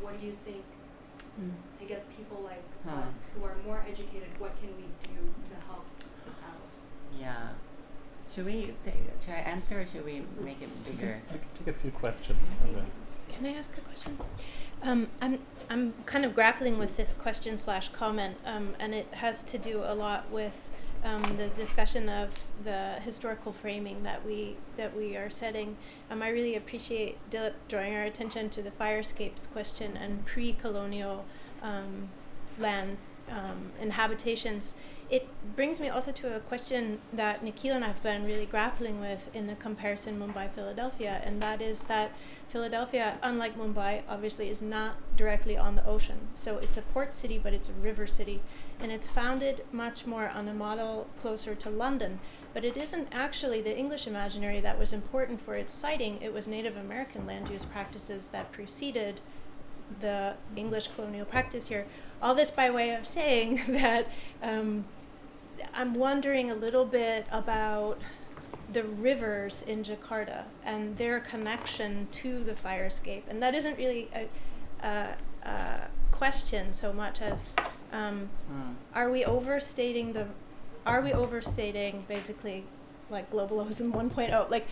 what do you think, I guess, people like us who are more educated, what can we do to help out? Yeah. Should I answer or should we make it bigger? We can take a few questions. And then Can I ask a question? I'm kind of grappling with this question / comment, and it has to do a lot with the discussion of the historical framing that we are setting. I really appreciate Dilip drawing our attention to the firescapes question and pre-colonial land inhabitations. It brings me also to a question that Nikhil and I have been really grappling with in the comparison Mumbai-Philadelphia, and that is that Philadelphia, unlike Mumbai, obviously is not directly on the ocean. So it's a port city, but it's a river city. And it's founded much more on a model closer to London. But it isn't actually the English imaginary that was important for its siting. It was Native American land use practices that preceded the English colonial practice here. All this by way of saying that I'm wondering a little bit about the rivers in Jakarta and their connection to the firescape. And that isn't really a question so much as are we overstating basically like globalism 1.0? Like,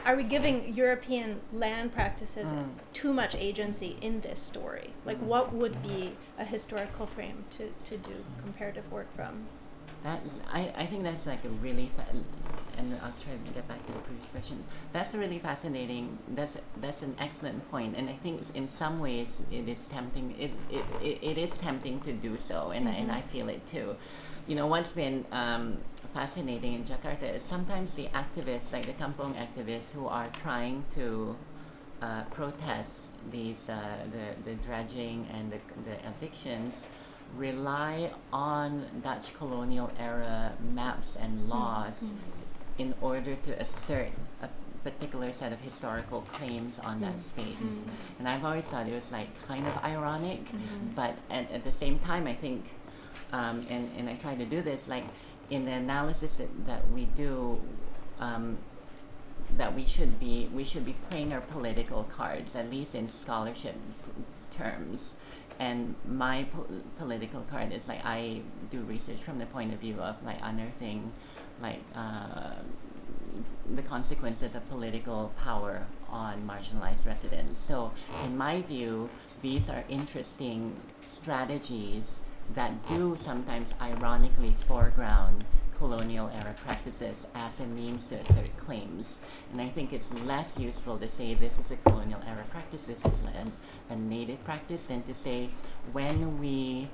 are we giving European land practices too much agency in this story? Like, what would be a historical frame to do comparative work from? That I think that's like a really and I'll try to get back to the previous question. That's a really fascinating. That's an excellent point, and I think in some ways it is tempting. It is tempting to do so, and I feel it too. You know, what's been fascinating in Jakarta is sometimes the activists, like the kampong activists, who are trying to protest these the dredging and the evictions, rely on Dutch colonial era maps and laws in order to assert a particular set of historical claims on that space. And I've always thought it was like kind of ironic, but at the same time I think, and I try to do this, like in the analysis that we do, that we should be playing our political cards, at least in scholarship terms. And my political card is like I do research from the point of view of like unearthing like the consequences of political power on marginalized residents. So in my view, these are interesting strategies that do sometimes ironically foreground colonial era practices as a means to assert claims. And I think it's less useful to say this is a colonial era practice, this is a native practice, than to say when we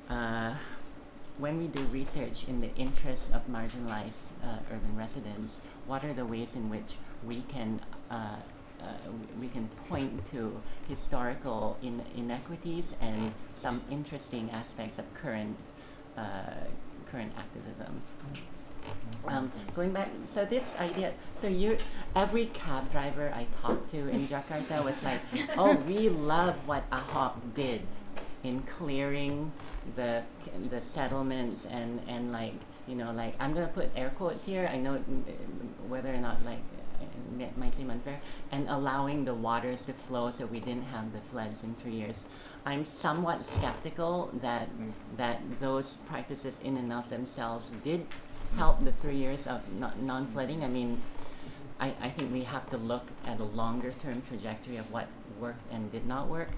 do research in the interests of marginalized urban residents, what are the ways in which we can point to historical inequities and some interesting aspects of current activism. Going back, so this idea, every cab driver I talked to in Jakarta was like, oh, we love what Ahok did in clearing the settlements and like, you know, like I'm gonna put air quotes here. I know whether or not like it might seem unfair, and allowing the waters to flow so we didn't have the floods in 3 years. I'm somewhat skeptical that those practices in and of themselves did help the 3 years of non-flooding. I mean, I think we have to look at a longer-term trajectory of what worked and did not work.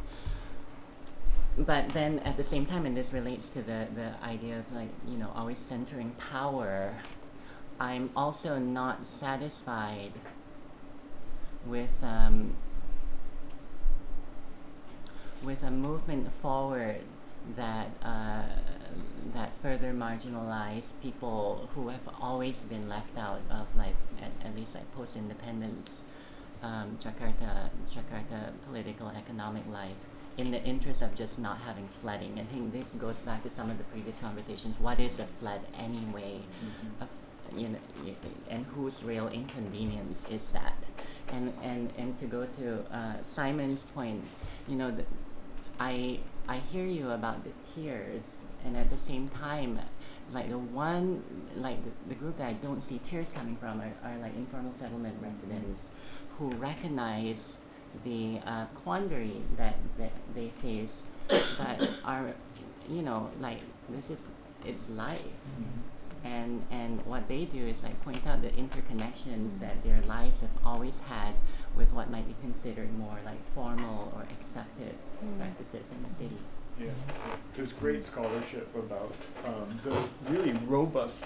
But then at the same time, and this relates to the idea of like, you know, always centering power, I'm also not satisfied with a movement forward that further marginalize people who have always been left out of, like, at least like post-independence Jakarta political economic life, in the interest of just not having flooding. I think this goes back to some of the previous conversations. What is a flood anyway? You know, and whose real inconvenience is that? And to go to Simon's point, you know, I hear you about the tears, and at the same time, like the group that I don't see tears coming from are like informal settlement residents who recognize the quandary that they face, but are, you know, like, it's life. And what they do is like point out the interconnections that their lives have always had with what might be considered more like formal or accepted practices in the city. Yeah, there's great scholarship about the really robust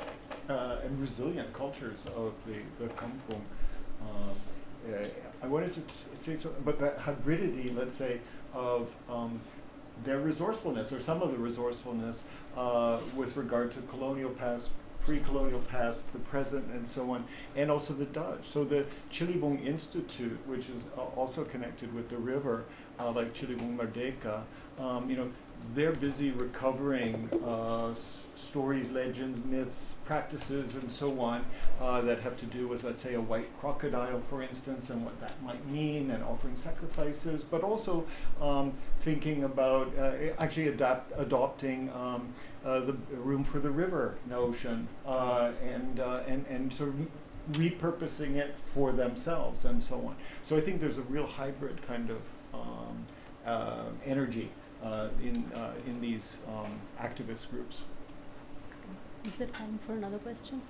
and resilient cultures of the kampung. I wanted to say something, but that hybridity, let's say, of their resourcefulness, or some of the resourcefulness, with regard to colonial past, pre-colonial past, the present, and so on, and also the Dutch. So the Ciliwung Institute, which is also connected with the river, like Ciliwung Merdeka, you know, they're busy recovering stories, legends, myths, practices, and so on that have to do with, let's say, a white crocodile, for instance, and what that might mean, and offering sacrifices, but also thinking about actually adopting the room for the river notion, and sort of repurposing it for themselves, and so on. So I think there's a real hybrid kind of energy in these activist groups. Is there time for another question?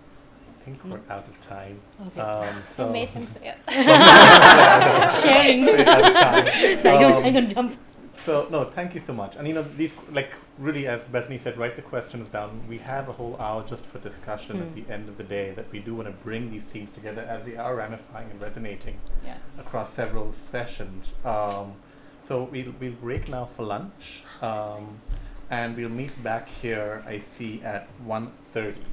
I think we're out of time. Okay. So I made him say it. Sharing. So we're out of time. So I don't jump. So no, thank you so much. And you know, these, like, really, as Bethany said, write the questions down. We have a whole hour just for discussion at the end of the day, that we do want to bring these themes together as they are ramifying and resonating across several sessions. So we'll break now for lunch, and we'll meet back here, I see, at 1:30.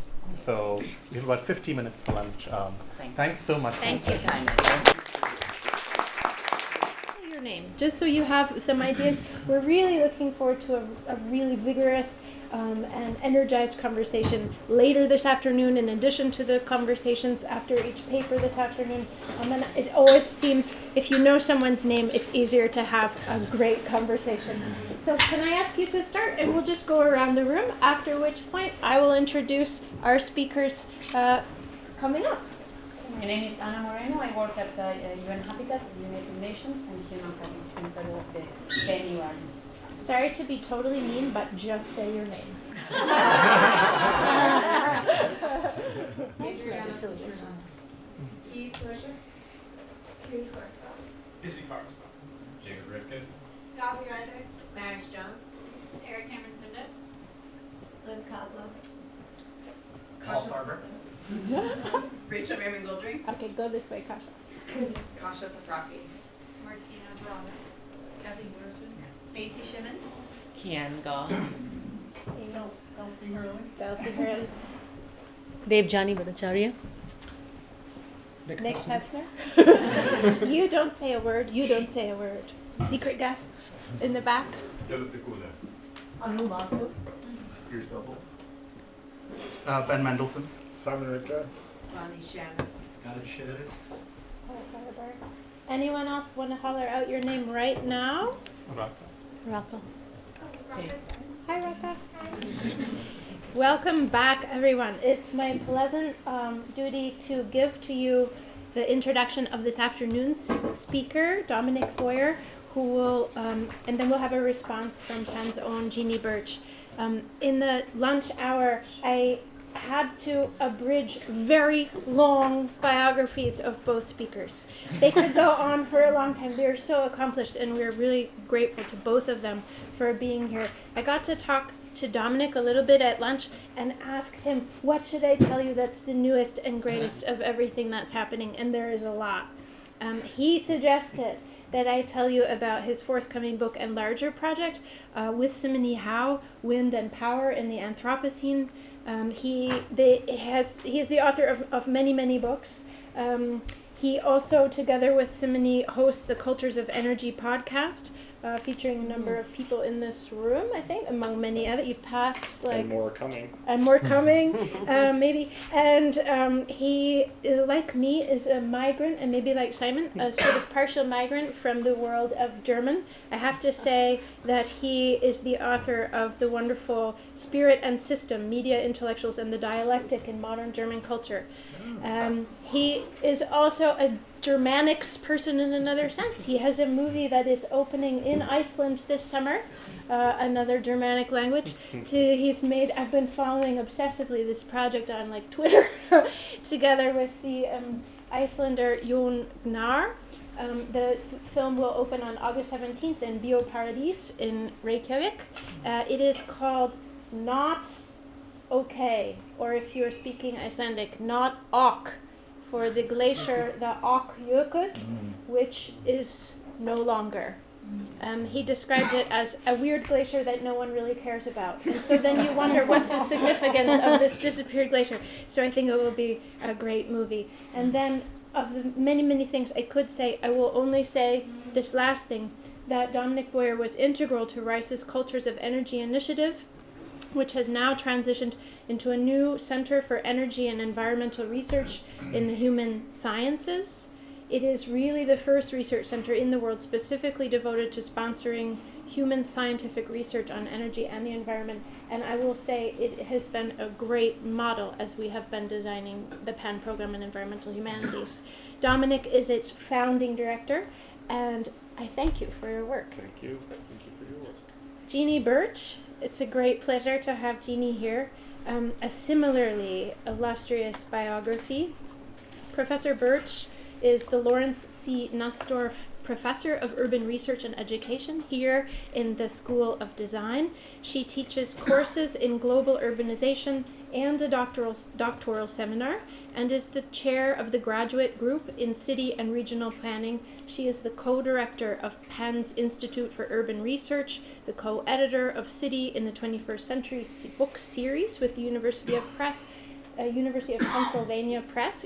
So we have about 50 minutes for lunch. Thanks so much. Thank you. Your name, just so you have some ideas. We're really looking forward to a really vigorous and energized conversation later this afternoon, in addition to the conversations after each paper this afternoon. And it always seems, if you know someone's name, it's easier to have a great conversation. So can I ask you to start, and we'll just go around the room, after which point I will introduce our speakers coming up. My name is Ana Moreno. I work at the UN Habitat, the United Nations, and Human Studies in Fellow of the Penn. Sorry to be totally mean, but just say your name. Keith Busher. Keith Corstock. Izzy Carlstock. Jacob Richter. Gabi Ryder. Maris Jones. Eric Cameron Simda. Liz Kozlow. Paul Farber. Rachel Raymond Goldring. Okay, go this way, Kasha. Kasha Papraki. Martina Barana. Kathy Wooderson. Macy Shimon. Kian Go. Devjani Bhattacharya. Nick Pepsner. You don't say a word. You don't say a word. Secret guests in the back. Philip Dekula. Anu Batu. Here's Double. Ben Mendelsohn. Simon Richter. Ronnie Shamus. God Shares. Anyone else want to holler out your name right now? Raka. Hi, Raka. Welcome back, everyone. It's my pleasant duty to give to you the introduction of this afternoon's speaker, Dominic Boyer, who will, and then we'll have a response from Penn's own Eugenie Birch. In the lunch hour, I had to abridge very long biographies of both speakers. They could go on for a long time. They're so accomplished, and we're really grateful to both of them for being here. I got to talk to Dominic a little bit at lunch and asked him, what should I tell you that's the newest and greatest of everything that's happening? And there is a lot. He suggested that I tell you about his forthcoming book and larger project, with Simony Howe, Wind and Power in the Anthropocene. He is the author of many, many books. He also, together with Simony, hosts the Cultures of Energy podcast, featuring a number of people in this room, I think, among many other. You've passed and more coming. And more coming, maybe. And he, like me, is a migrant, and maybe like Simon, a sort of partial migrant from the world of German. I have to say that he is the author of the wonderful Spirit and System, Media, Intellectuals, and the Dialectic in Modern German Culture. He is also a Germanics person in another sense. He has a movie that is opening in Iceland this summer, another Germanic language. I've been following obsessively this project on like Twitter, together with the Icelander Jon Gnar. The film will open on August 17th in Bioparadis in Reykjavik. It is called Not Okay, or if you're speaking Icelandic, Not Ok, for the glacier, the Okjökull, which is no longer. He described it as a weird glacier that no one really cares about. And so then you wonder, what's the significance of this disappeared glacier? So I think it will be a great movie. And then of the many, many things I could say, I will only say this last thing, that Dominic Boyer was integral to Rice's Cultures of Energy initiative, which has now transitioned into a new Center for Energy and Environmental Research in the Human Sciences. It is really the first research center in the world specifically devoted to sponsoring human scientific research on energy and the environment. And I will say it has been a great model as we have been designing the Penn program in environmental humanities. Dominic is its founding director, and I thank you for your work. Thank you. Thank you for your work. Eugenie Birch. It's a great pleasure to have Eugenie here. A similarly illustrious biography. Professor Birch is the Lawrence C. Nussdorf Professor of Urban Research and Education here in the School of Design. She teaches courses in global urbanization and a doctoral seminar, and is the chair of the graduate group in city and regional planning. She is the co-director of Penn's Institute for Urban Research, the co-editor of City in the 21st Century book series with the University of Pennsylvania Press,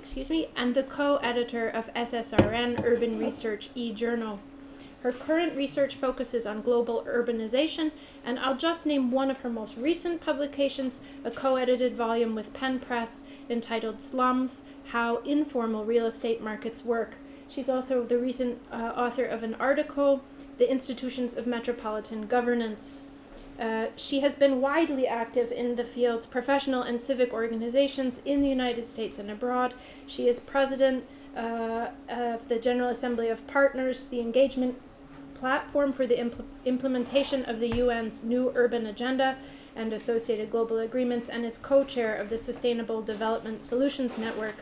and the co-editor of SSRN Urban Research e-Journal. Her current research focuses on global urbanization, and I'll just name one of her most recent publications, a co-edited volume with Penn Press entitled Slums: How Informal Real Estate Markets Work. She's also the recent author of an article, The Institutions of Metropolitan Governance. She has been widely active in the field's professional and civic organizations in the United States and abroad. She is president of the General Assembly of Partners, the engagement platform for the implementation of the UN's New Urban Agenda and associated global agreements, and is co-chair of the Sustainable Development Solutions Network.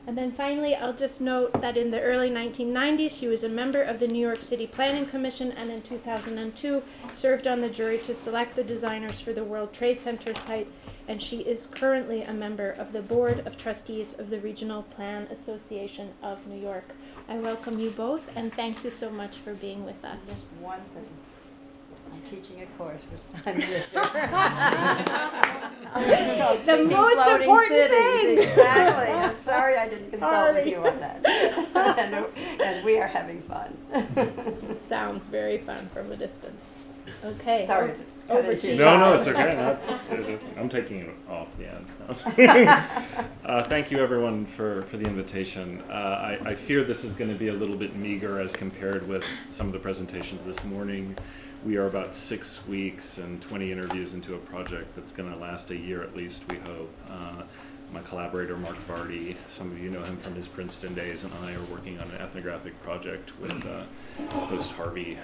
And then finally, I'll just note that in the early 1990s, she was a member of the New York City Planning Commission, and in 2002 served on the jury to select the designers for the World Trade Center site, and she is currently a member of the Board of Trustees of the Regional Plan Association of New York. I welcome you both, and thank you so much for being with us. Just one thing. I'm teaching a course with Simon Richter. The most important thing. Exactly. I'm sorry I didn't consult with you on that. and we are having fun. Sounds very fun from a distance. Okay. Sorry. Over to you. No, it's okay. I'm taking it off the end. Thank you, everyone, for the invitation. I fear this is going to be a little bit meager as compared with some of the presentations this morning. We are about 6 weeks and 20 interviews into a project that's going to last a year at least, we hope. my collaborator, Mark Vardy, some of you know him from his Princeton days, and I are working on an ethnographic project with Post-Harvey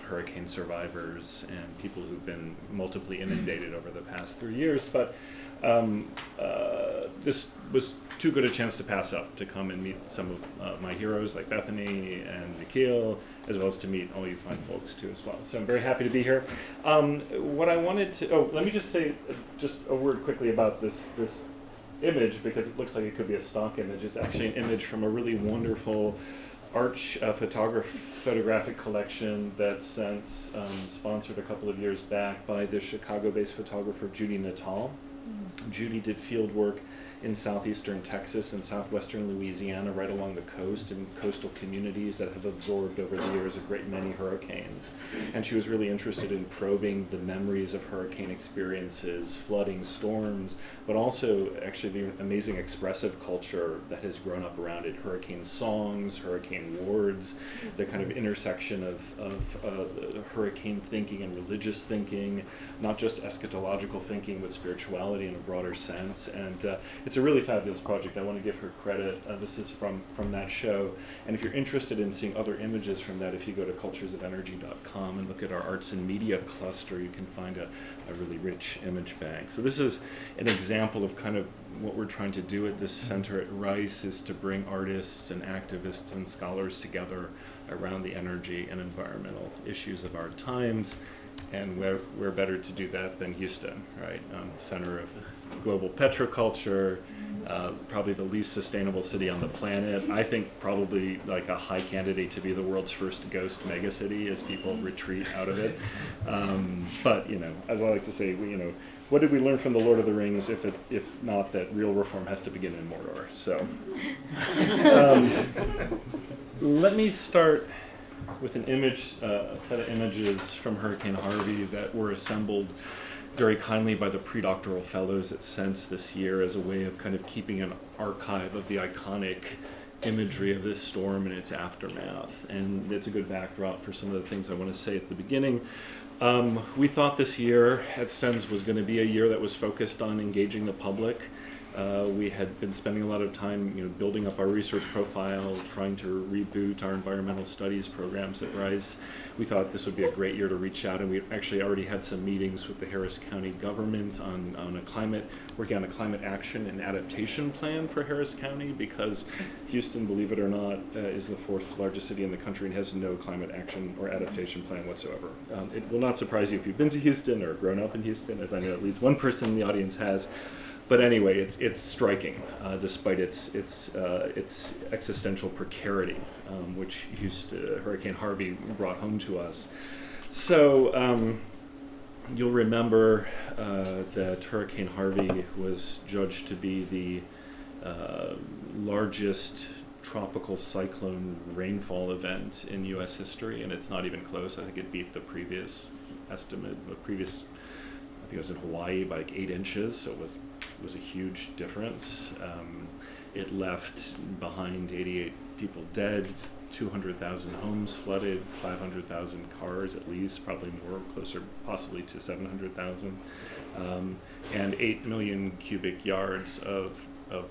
hurricane survivors and people who've been multiply inundated over the past 3 years. But this was too good a chance to pass up, to come and meet some of my heroes like Bethany and Nikhil, as well as to meet all you fine folks too as well. So I'm very happy to be here. What I wanted to, let me just say just a word quickly about this image, because it looks like it could be a stock image. It's actually an image from a really wonderful Arch photographic collection that's since sponsored a couple of years back by the Chicago-based photographer Judy Natal. Judy did field work in southeastern Texas and southwestern Louisiana, right along the coast, in coastal communities that have absorbed over the years a great many hurricanes. And she was really interested in probing the memories of hurricane experiences, flooding, storms, but also actually the amazing expressive culture that has grown up around it. Hurricane songs, hurricane wards, the kind of intersection of hurricane thinking and religious thinking, not just eschatological thinking, but spirituality in a broader sense. And it's a really fabulous project. I want to give her credit. This is from that show. And if you're interested in seeing other images from that, if you go to culturesofenergy.com and look at our arts and media cluster, you can find a really rich image bank. So this is an example of kind of what we're trying to do at this center at Rice, is to bring artists and activists and scholars together around the energy and environmental issues of our times. And where better to do that than Houston, right? Center of global petroculture, probably the least sustainable city on the planet. I think probably like a high candidate to be the world's first ghost megacity as people retreat out of it. But, you know, as I like to say, what did we learn from the Lord of the Rings if not that real reform has to begin in Mordor? So let me start with an image, a set of images from Hurricane Harvey that were assembled very kindly by the predoctoral fellows at Sense this year as a way of kind of keeping an archive of the iconic imagery of this storm and its aftermath. And it's a good backdrop for some of the things I want to say at the beginning. We thought this year at Sense was going to be a year that was focused on engaging the public. We had been spending a lot of time, building up our research profile, trying to reboot our environmental studies programs at Rice. We thought this would be a great year to reach out, and we actually already had some meetings with the Harris County government working on a climate action and adaptation plan for Harris County, because Houston, believe it or not, is the 4th largest city in the country and has no climate action or adaptation plan whatsoever. It will not surprise you if you've been to Houston or grown up in Houston, as I know at least one person in the audience has. But anyway, it's striking, despite its existential precarity, which Hurricane Harvey brought home to us. So you'll remember that Hurricane Harvey was judged to be the largest tropical cyclone rainfall event in U.S. history, and it's not even close. I think it beat the previous estimate. I think it was in Hawaii by like 8 inches, so it was a huge difference. It left behind 88 people dead, 200,000 homes flooded, 500,000 cars at least, probably more, closer possibly to 700,000, and 8 million cubic yards of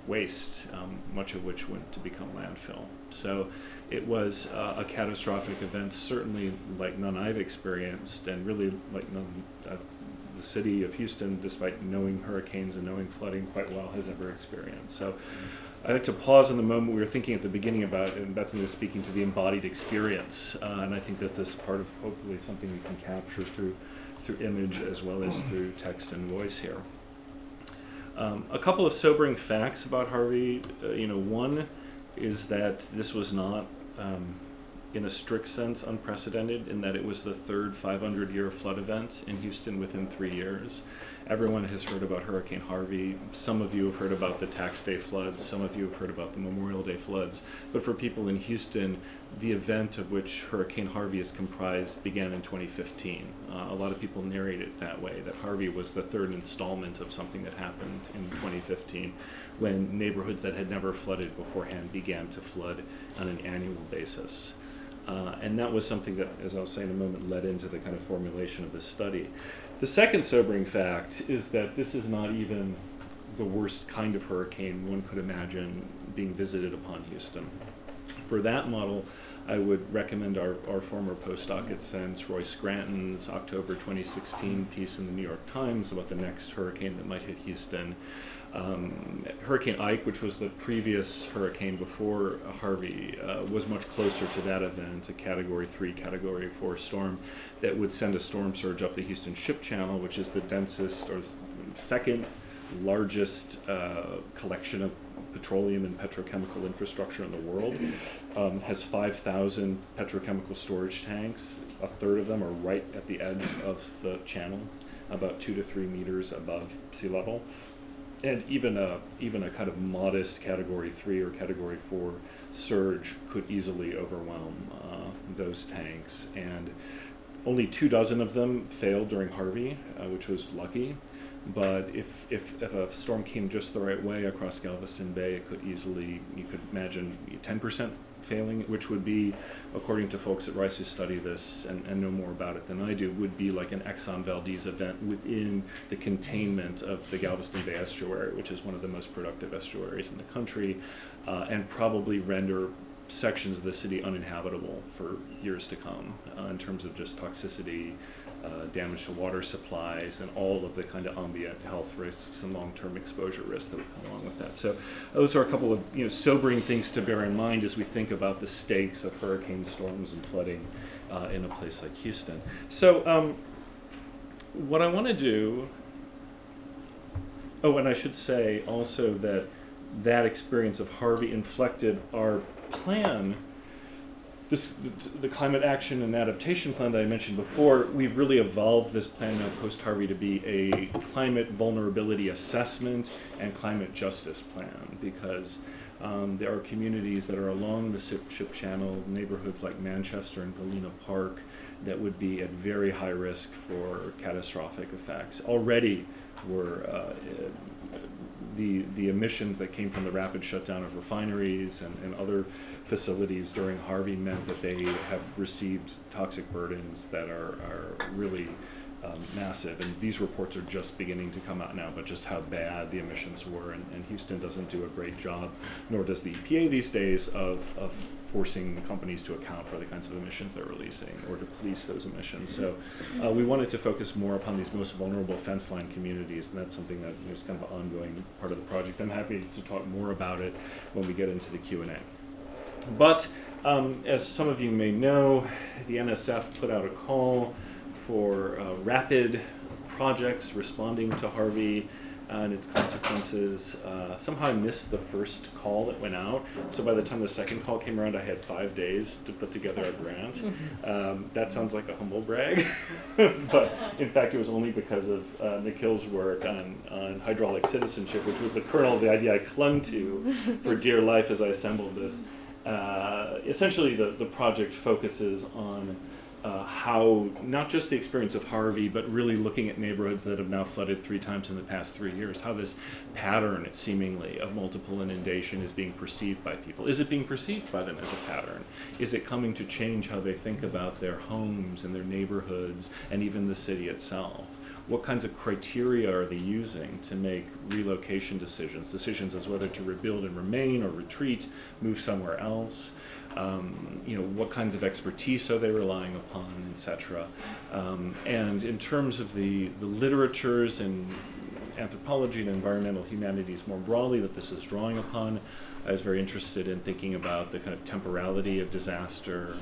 waste, much of which went to become landfill. So it was a catastrophic event, certainly like none I've experienced, and really like none the city of Houston, despite knowing hurricanes and knowing flooding quite well, has ever experienced. So I'd like to pause in the moment we were thinking at the beginning about, and Bethany was speaking to the embodied experience, and I think that's this part of hopefully something we can capture through image as well as through text and voice here. A couple of sobering facts about Harvey. One is that this was not, in a strict sense, unprecedented, in that it was the third 500-year flood event in Houston within 3 years. Everyone has heard about Hurricane Harvey. Some of you have heard about the Tax Day floods. Some of you have heard about the Memorial Day floods. But for people in Houston, the event of which Hurricane Harvey is comprised began in 2015. A lot of people narrate it that way, that Harvey was the third installment of something that happened in 2015, when neighborhoods that had never flooded beforehand began to flood on an annual basis. And that was something that, as I'll say in a moment, led into the kind of formulation of this study. The second sobering fact is that this is not even the worst kind of hurricane one could imagine being visited upon Houston. For that model, I would recommend our former postdoc at Sense, Roy Scranton's October 2016 piece in the New York Times about the next hurricane that might hit Houston. Hurricane Ike, which was the previous hurricane before Harvey, was much closer to that event, a Category 3, Category 4 storm that would send a storm surge up the Houston Ship Channel, which is the densest or second largest collection of petroleum and petrochemical infrastructure in the world. Has 5,000 petrochemical storage tanks. A third of them are right at the edge of the channel, about 2 to 3 meters above sea level. And even a kind of modest Category 3 or Category 4 surge could easily overwhelm those tanks. And only 24 of them failed during Harvey, which was lucky. But if a storm came just the right way across Galveston Bay, it could easily, you could imagine 10% failing, which would be, according to folks at Rice who study this and know more about it than I do, would be like an Exxon Valdez event within the containment of the Galveston Bay estuary, which is one of the most productive estuaries in the country, and probably render sections of the city uninhabitable for years to come in terms of just toxicity, damage to water supplies, and all of the kind of ambient health risks and long-term exposure risks that would come along with that. So those are a couple of sobering things to bear in mind as we think about the stakes of hurricane storms and flooding in a place like Houston. So what I want to do, and I should say also that experience of Harvey inflected our plan. The climate action and adaptation plan that I mentioned before, we've really evolved this plan now post-Harvey to be a climate vulnerability assessment and climate justice plan, because there are communities that are along the Ship Channel, neighborhoods like Manchester and Galena Park, that would be at very high risk for catastrophic effects. Already were the emissions that came from the rapid shutdown of refineries and other facilities during Harvey meant that they have received toxic burdens that are really massive. And these reports are just beginning to come out now, but just how bad the emissions were. And Houston doesn't do a great job, nor does the EPA these days, of forcing companies to account for the kinds of emissions they're releasing or to police those emissions. So we wanted to focus more upon these most vulnerable fence line communities, and that's something that is kind of an ongoing part of the project. I'm happy to talk more about it when we get into the Q&A. But as some of you may know, the NSF put out a call for rapid projects responding to Harvey and its consequences. Somehow I missed the first call that went out, so by the time the second call came around, I had 5 days to put together a grant. That sounds like a humble brag, but in fact it was only because of Nikhil's work on hydraulic citizenship, which was the kernel of the idea I clung to for dear life as I assembled this. Essentially the project focuses on how not just the experience of Harvey, but really looking at neighborhoods that have now flooded 3 times in the past 3 years, how this pattern seemingly of multiple inundation is being perceived by people. Is it being perceived by them as a pattern? Is it coming to change how they think about their homes and their neighborhoods and even the city itself? What kinds of criteria are they using to make relocation decisions as whether to rebuild and remain or retreat, move somewhere else? What kinds of expertise are they relying upon, etc. And in terms of the literatures and anthropology and environmental humanities more broadly that this is drawing upon, I was very interested in thinking about the kind of temporality of disaster.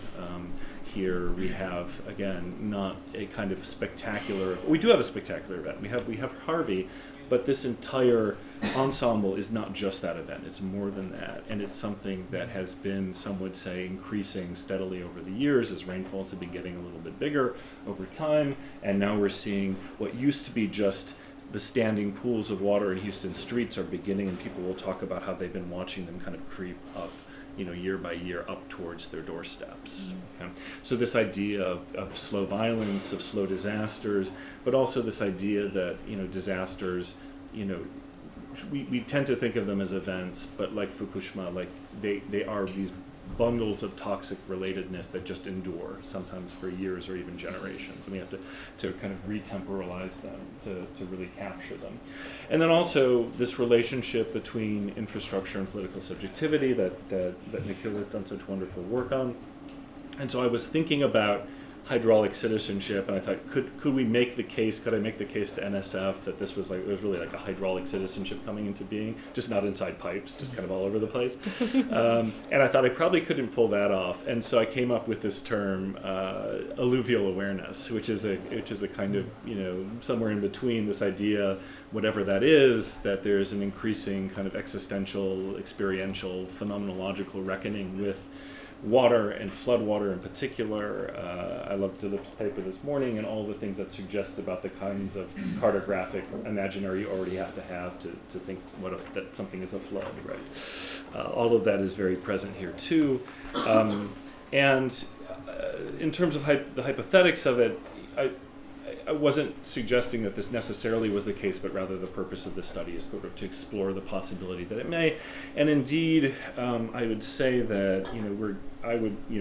Here we have, again, not a kind of spectacular, we do have a spectacular event. We have Harvey, but this entire ensemble is not just that event. It's more than that. And it's something that has been, some would say, increasing steadily over the years as rainfalls have been getting a little bit bigger over time. And now we're seeing what used to be just the standing pools of water in Houston streets are beginning, and people will talk about how they've been watching them kind of creep up, year by year up towards their doorsteps. Okay? So this idea of slow violence, of slow disasters, but also this idea that, disasters, we tend to think of them as events, but like Fukushima, like they are these bundles of toxic relatedness that just endure, sometimes for years or even generations. And we have to kind of retemporalize them to really capture them. And then also this relationship between infrastructure and political subjectivity that Nikhil has done such wonderful work on. And so I was thinking about hydraulic citizenship, and I thought, could we make the case, could I make the case to NSF that this was it was really like a hydraulic citizenship coming into being, just not inside pipes, just kind of all over the place. And I thought I probably couldn't pull that off, and so I came up with this term, alluvial awareness, which is a kind of, somewhere in between this idea, whatever that is, that there's an increasing kind of existential, experiential, phenomenological reckoning with water and floodwater in particular. I loved Dilip's paper this morning and all the things that suggests about the kinds of cartographic imaginary you already have to think what if that something is a flood, right? All of that is very present here too. And in terms of the hypothetics of it, I wasn't suggesting that this necessarily was the case, but rather the purpose of the study is sort of to explore the possibility that it may. And indeed, I would say that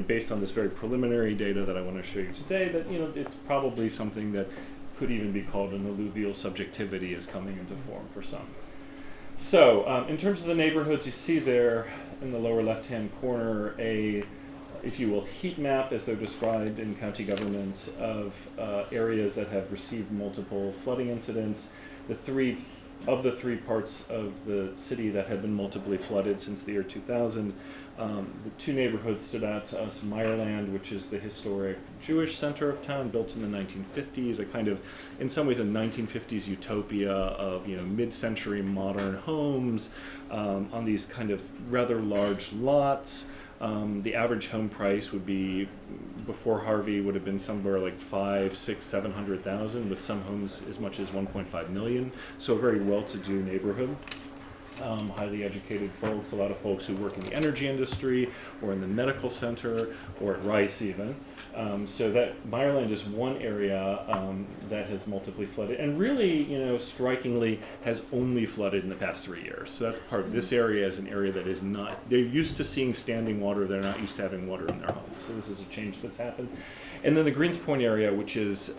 based on this very preliminary data that I want to show you today, that it's probably something that could even be called an alluvial subjectivity is coming into form for some. So, in terms of the neighborhoods, you see there in the lower left-hand corner if you will, heat map as they're described in county governments of areas that have received multiple flooding incidents. The three parts of the city that had been multiply flooded since the year 2000, the two neighborhoods stood out to us. Meyerland, which is the historic Jewish center of town, built in the 1950s, a kind of, in some ways, a 1950s utopia of mid-century modern homes on these kind of rather large lots. The average home price would be, before Harvey, would have been somewhere like 500,000, 600,000, 700,000, with some homes as much as 1.5 million. So a very well-to-do neighborhood. Highly educated folks, a lot of folks who work in the energy industry or in the medical center or at Rice even. So that Meyerland is one area that has multiply flooded, and really, strikingly, has only flooded in the past 3 years. So that's part of this area is an area that is not, they're used to seeing standing water, they're not used to having water in their homes. So this is a change that's happened. And then the Greens Point area, which is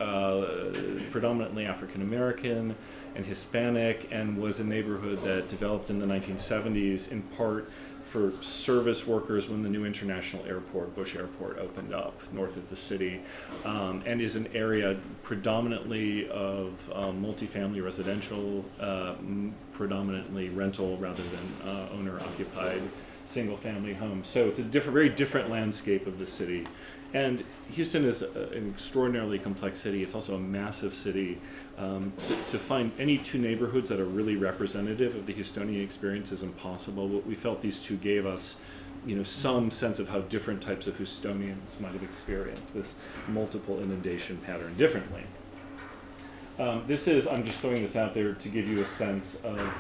predominantly African American and Hispanic, and was a neighborhood that developed in the 1970s in part for service workers when the new international airport, Bush Airport, opened up north of the city, and is an area predominantly of multifamily residential, predominantly rental rather than owner-occupied single-family homes. So it's a very different landscape of the city. And Houston is an extraordinarily complex city. It's also a massive city. To find any two neighborhoods that are really representative of the Houstonian experience is impossible. But we felt these two gave us, some sense of how different types of Houstonians might have experienced this multiple inundation pattern differently. I'm just throwing this out there to give you a sense of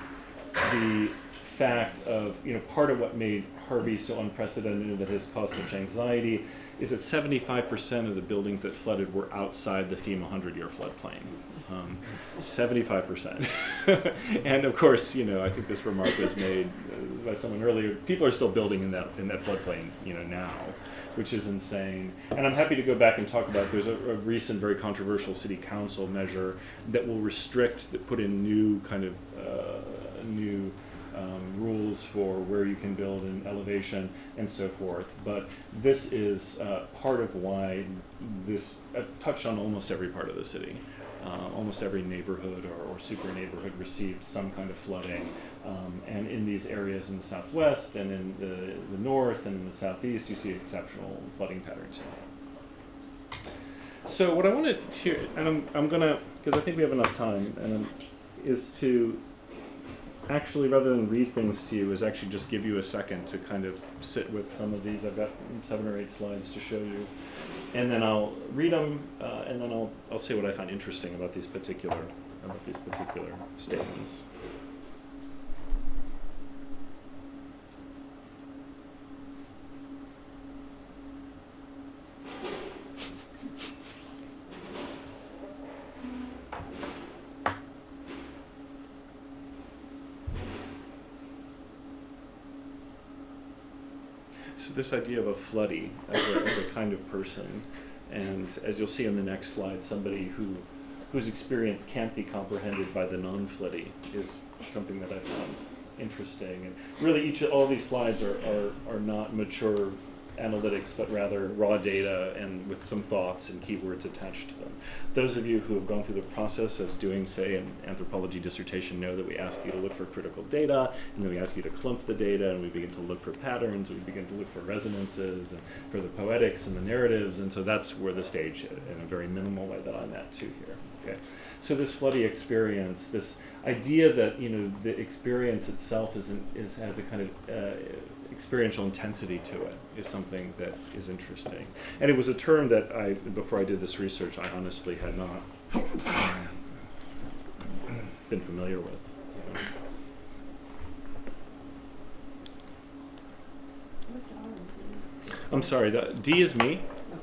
the fact of, part of what made Harvey so unprecedented that has caused such anxiety is that 75% of the buildings that flooded were outside the FEMA 100-year floodplain. 75%. And of course, I think this remark was made by someone earlier. People are still building in that floodplain, now, which is insane. And I'm happy to go back and talk about. There's a recent, very controversial city council measure that will put in new kind of rules for where you can build in elevation and so forth. But this is part of why this touched on almost every part of the city. Almost every neighborhood or super neighborhood received some kind of flooding. And in these areas in the southwest and in the north and in the southeast, you see exceptional flooding patterns. So what I wanted to, and I'm going to, because I think we have enough time, is to actually, rather than read things to you, is actually just give you a second to kind of sit with some of these. I've got 7 or 8 slides to show you. And then I'll read them, and then I'll say what I find interesting about these particular statements. So this idea of a floodie as a kind of person, and as you'll see in the next slide, somebody whose experience can't be comprehended by the non-floodie is something that I found interesting. And really all these slides are not mature analytics, but rather raw data and with some thoughts and keywords attached to them. Those of you who have gone through the process of doing, say, an anthropology dissertation know that we ask you to look for critical data, and then we ask you to clump the data, and we begin to look for patterns, we begin to look for resonances, and for the poetics and the narratives, and so that's where the stage, in a very minimal way, that I'm at too here. Okay, so this floodie experience, this idea that the experience itself has a kind of experiential intensity to it is something that is interesting. And it was a term that before I did this research, I honestly had not been familiar with. I'm sorry, D is me,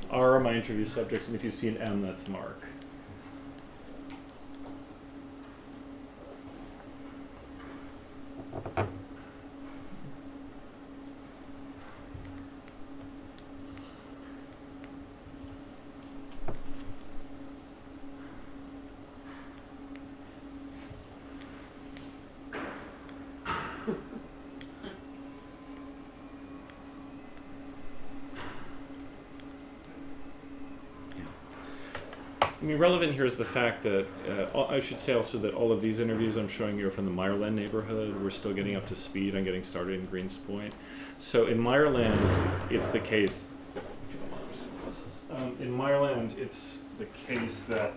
R are my interview subjects, and if you see an M, that's Mark. I mean, relevant here is the fact that, I should say also that all of these interviews I'm showing you are from the Meyerland neighborhood. We're still getting up to speed on getting started in Greens Point. So in Meyerland, it's the case, that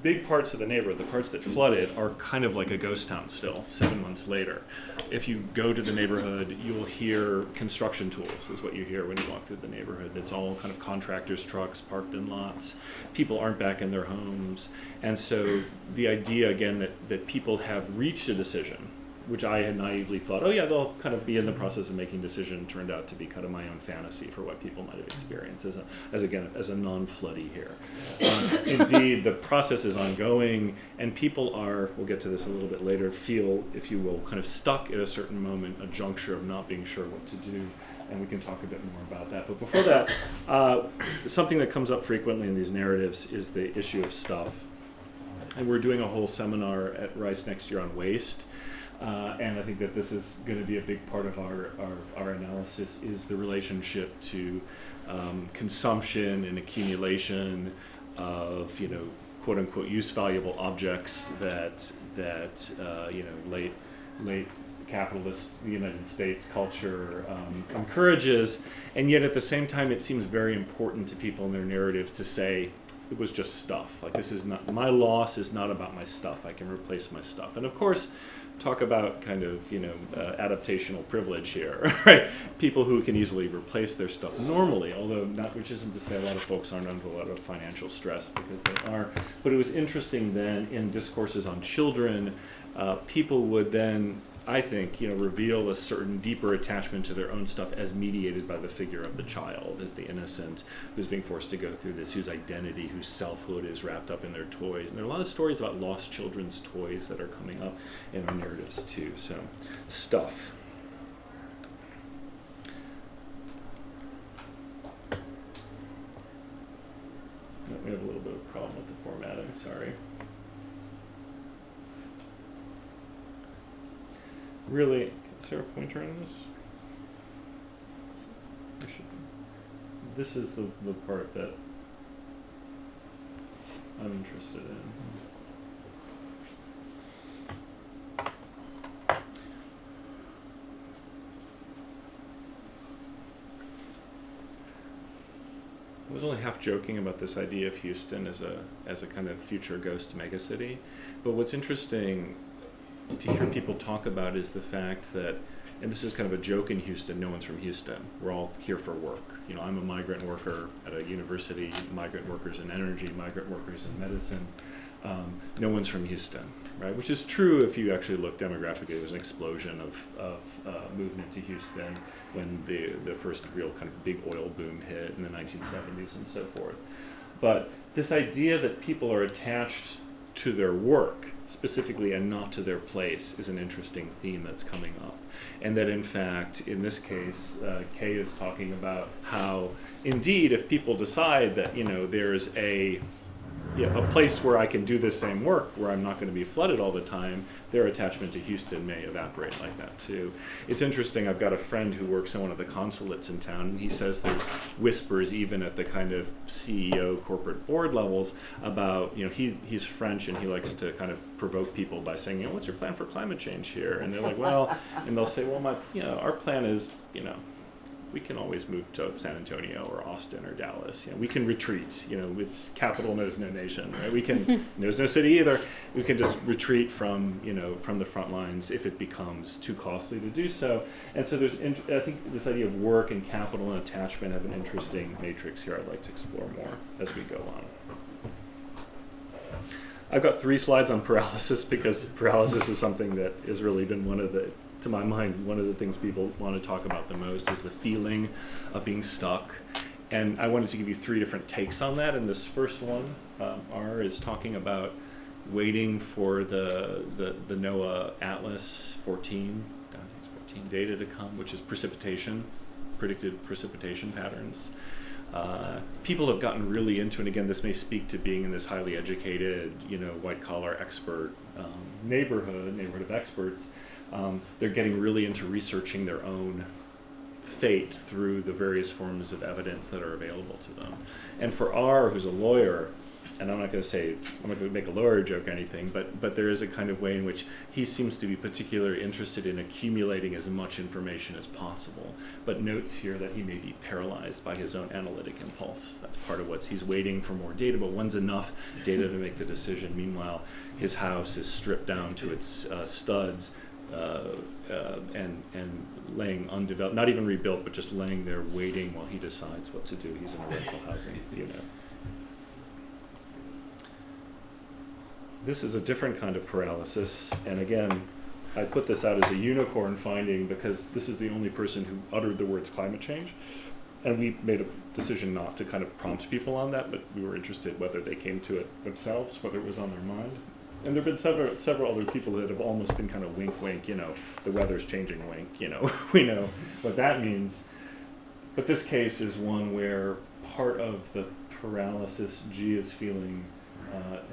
big parts of the neighborhood, the parts that flooded, are kind of like a ghost town still, 7 months later. If you go to the neighborhood, you will hear construction tools is what you hear when you walk through the neighborhood. It's all kind of contractors' trucks parked in lots. People aren't back in their homes. And so the idea, again, that people have reached a decision, which I had naively thought, oh yeah, they'll kind of be in the process of making a decision, turned out to be kind of my own fantasy for what people might have experienced as a non-floodie here. Indeed, the process is ongoing, and people are, we'll get to this a little bit later, feel, if you will, kind of stuck at a certain moment, a juncture of not being sure what to do, and we can talk a bit more about that. But before that, something that comes up frequently in these narratives is the issue of stuff. And we're doing a whole seminar at Rice next year on waste. And I think that this is going to be a big part of our analysis, is the relationship to consumption and accumulation of, quote unquote, use valuable objects that late capitalist United States culture encourages, and yet at the same time it seems very important to people in their narrative to say it was just stuff. Like, this is not, my loss is not about my stuff. I can replace my stuff. And of course, talk about kind of, adaptational privilege here, right? People who can easily replace their stuff normally, although not, which isn't to say a lot of folks aren't under a lot of financial stress, because they are. But it was interesting then in discourses on children, people would then, I think, reveal a certain deeper attachment to their own stuff as mediated by the figure of the child, as the innocent who's being forced to go through this, whose identity, whose selfhood is wrapped up in their toys. And there are a lot of stories about lost children's toys that are coming up in our narratives too. So, stuff. We have a little bit of a problem with the formatting, sorry. Really, is there a pointer in this? This is the part that I'm interested in. I was only half joking about this idea of Houston as a kind of future ghost megacity, but what's interesting to hear people talk about is the fact that, and this is kind of a joke in Houston, no one's from Houston. We're all here for work. I'm a migrant worker at a university, migrant workers in energy, migrant workers in medicine. No one's from Houston, right? Which is true if you actually look demographically. There was an explosion of movement to Houston when the first real kind of big oil boom hit in the 1970s and so forth. But this idea that people are attached to their work specifically and not to their place is an interesting theme that's coming up. And that in fact, in this case, Kay is talking about how indeed if people decide that, there's a place where I can do the same work, where I'm not going to be flooded all the time, their attachment to Houston may evaporate like that too. It's interesting, I've got a friend who works in one of the consulates in town, and he says there's whispers even at the kind of CEO corporate board levels about, he's French and he likes to kind of provoke people by saying, what's your plan for climate change here? And they're like, well, and they'll say, well, our plan is, we can always move to San Antonio or Austin or Dallas. We can retreat. It's capital knows no nation, right? We can knows no city either. We can just retreat from from the front lines if it becomes too costly to do so. And so there's I think this idea of work and capital and attachment have an interesting matrix here. I'd like to explore more as we go on. I've got 3 slides on paralysis because paralysis is something that has really been to my mind, one of the things people want to talk about the most is the feeling of being stuck. And I wanted to give you 3 different takes on that. And this first one, R, is talking about waiting for the NOAA Atlas 14 data to come, which is predicted precipitation patterns. People have gotten really into, and again, this may speak to being in this highly educated, white-collar expert neighborhood of experts. They're getting really into researching their own fate through the various forms of evidence that are available to them. And for R, who's a lawyer, and I'm not going to make a lawyer joke or anything, but there is a kind of way in which he seems to be particularly interested in accumulating as much information as possible, but notes here that he may be paralyzed by his own analytic impulse. That's part of he's waiting for more data, but when's enough data to make the decision? Meanwhile, his house is stripped down to its studs, and laying undeveloped, not even rebuilt, but just laying there waiting while he decides what to do. He's in a rental housing unit. This is a different kind of paralysis, and again, I put this out as a unicorn finding because this is the only person who uttered the words climate change, and we made a decision not to kind of prompt people on that, but we were interested whether they came to it themselves, whether it was on their mind. And there have been several other people that have almost been kind of wink, wink, the weather's changing, wink, we know what that means. But this case is one where part of the paralysis G is feeling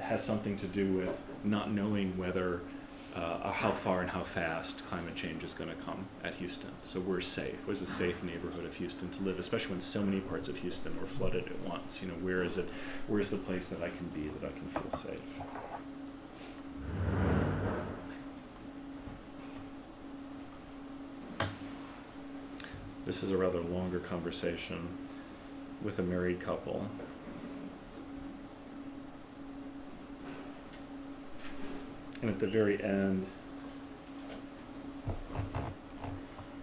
has something to do with not knowing whether, how far and how fast climate change is going to come at Houston. So we're safe. Where's a safe neighborhood of Houston to live, especially when so many parts of Houston were flooded at once? Where is it? Where's the place that I can be, that I can feel safe? This is a rather longer conversation with a married couple. And at the very end,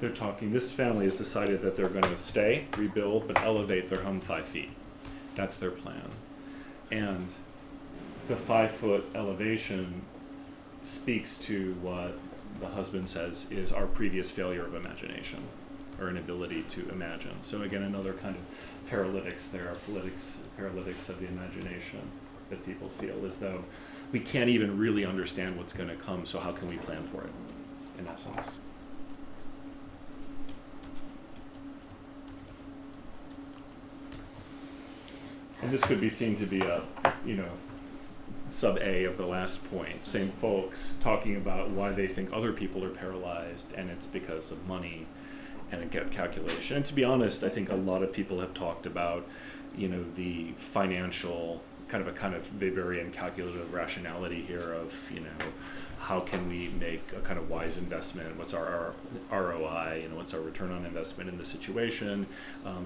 they're talking, this family has decided that they're going to stay, rebuild, but elevate their home 5 feet. That's their plan. And the 5-foot elevation speaks to what the husband says is our previous failure of imagination, or inability to imagine. So again, another kind of paralytics there, paralytics of the imagination that people feel as though we can't even really understand what's going to come, so how can we plan for it, in essence? And this could be seen to be a, sub A of the last point. Same folks talking about why they think other people are paralyzed, and it's because of money and a calculation. And to be honest, I think a lot of people have talked about, the financial kind of Weberian calculative rationality here of, how can we make a kind of wise investment? What's our ROI? What's our return on investment in the situation?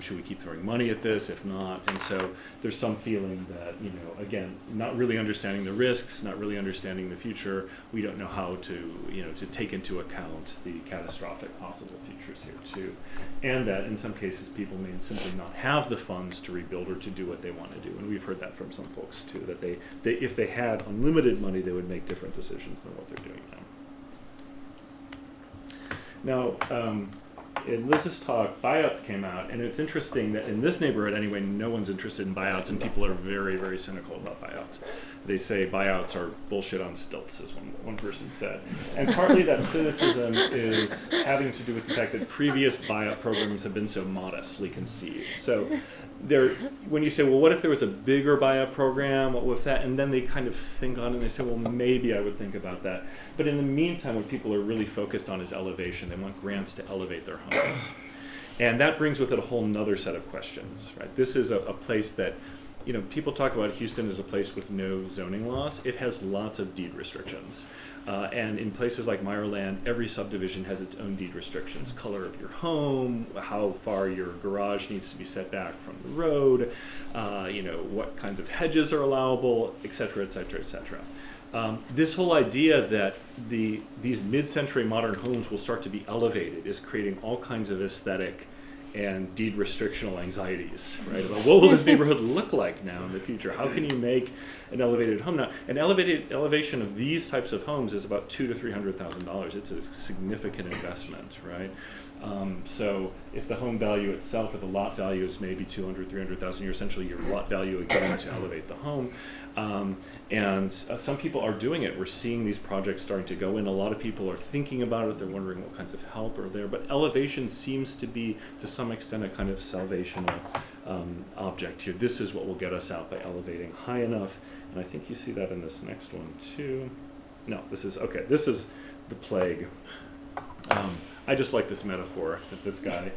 Should we keep throwing money at this? If not, and so there's some feeling that, again, not really understanding the risks, not really understanding the future, we don't know how to, to take into account the catastrophic possible futures here too, and that in some cases people may simply not have the funds to rebuild or to do what they want to do, and we've heard that from some folks too, that they if they had unlimited money, they would make different decisions than what they're doing now. Now, in Liz's talk, buyouts came out, and it's interesting that in this neighborhood anyway, no one's interested in buyouts, and people are very, very cynical about buyouts. They say buyouts are bullshit on stilts, as one person said. And partly that cynicism is having to do with the fact that previous buyout programs have been so modestly conceived. So when you say, well, what if there was a bigger buyout program, what with that? And then they kind of think on it and they say, well, maybe I would think about that. But in the meantime, what people are really focused on is elevation. They want grants to elevate their homes. And that brings with it a whole nother set of questions, right? This is a place that, people talk about Houston as a place with no zoning laws. It has lots of deed restrictions. And in places like Meyerland, every subdivision has its own deed restrictions. Color of your home, how far your garage needs to be set back from the road, what kinds of hedges are allowable, et cetera, et cetera, et cetera. This whole idea that these mid-century modern homes will start to be elevated is creating all kinds of aesthetic and deed restrictional anxieties, right? About what will this neighborhood look like now in the future? How can you make an elevated home? Now, an elevation of these types of homes is about $200,000 to $300,000. It's a significant investment, right? So if the home value itself or the lot value is maybe $200,000, $300,000, you're essentially your lot value again to elevate the home. And some people are doing it. We're seeing these projects starting to go in. A lot of people are thinking about it. They're wondering what kinds of help are there. But elevation seems to be, to some extent, a kind of salvational object here. This is what will get us out by elevating high enough. And I think you see that in this next one, too. No, this is the plague. I just like this metaphor that this guy,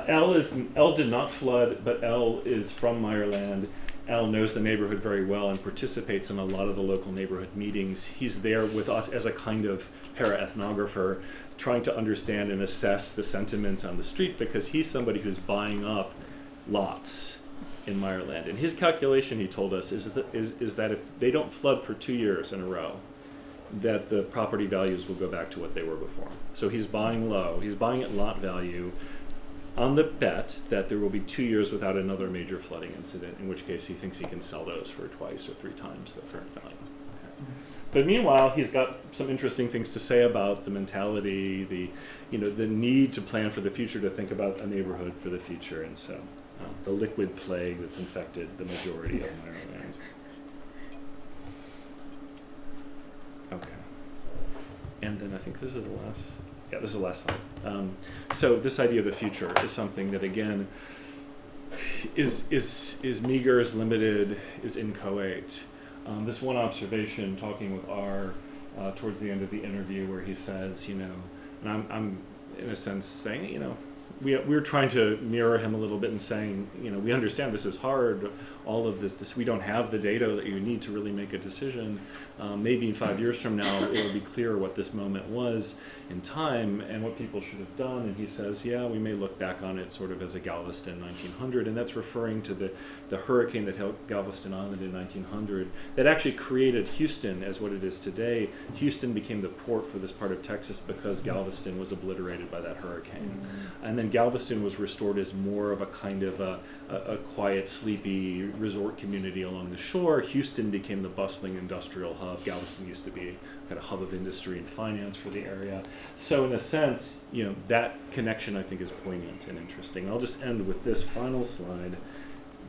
L did not flood, but L is from Meyerland. L knows the neighborhood very well and participates in a lot of the local neighborhood meetings. He's there with us as a kind of para-ethnographer, trying to understand and assess the sentiment on the street, because he's somebody who's buying up lots in Meyerland. And his calculation, he told us, is that if they don't flood for 2 years in a row, that the property values will go back to what they were before. So he's buying low. He's buying at lot value on the bet that there will be 2 years without another major flooding incident, in which case he thinks he can sell those for 2 or 3 times the current value. Okay. But meanwhile, he's got some interesting things to say about the mentality, the need to plan for the future, to think about a neighborhood for the future, and so the liquid plague that's infected the majority of Meyerland. Okay. And then I think this is the last. Yeah, this is the last slide. So this idea of the future is something that, again, is meager, is limited, is inchoate. This one observation, talking with R towards the end of the interview, where he says, and I'm in a sense saying, we're trying to mirror him a little bit and saying, we understand this is hard, all of this, we don't have the data that you need to really make a decision. Maybe 5 years from now, it will be clear what this moment was in time and what people should have done. And he says, yeah, we may look back on it sort of as a Galveston 1900, and that's referring to the hurricane that hit Galveston Island in 1900 that actually created Houston as what it is today. Houston became the port for this part of Texas because Galveston was obliterated by that hurricane. Mm-hmm. And then Galveston was restored as more of a kind of a quiet, sleepy resort community along the shore. Houston became the bustling industrial hub. Galveston used to be a kind of hub of industry and finance for the area. So in a sense, that connection I think is poignant and interesting. I'll just end with this final slide,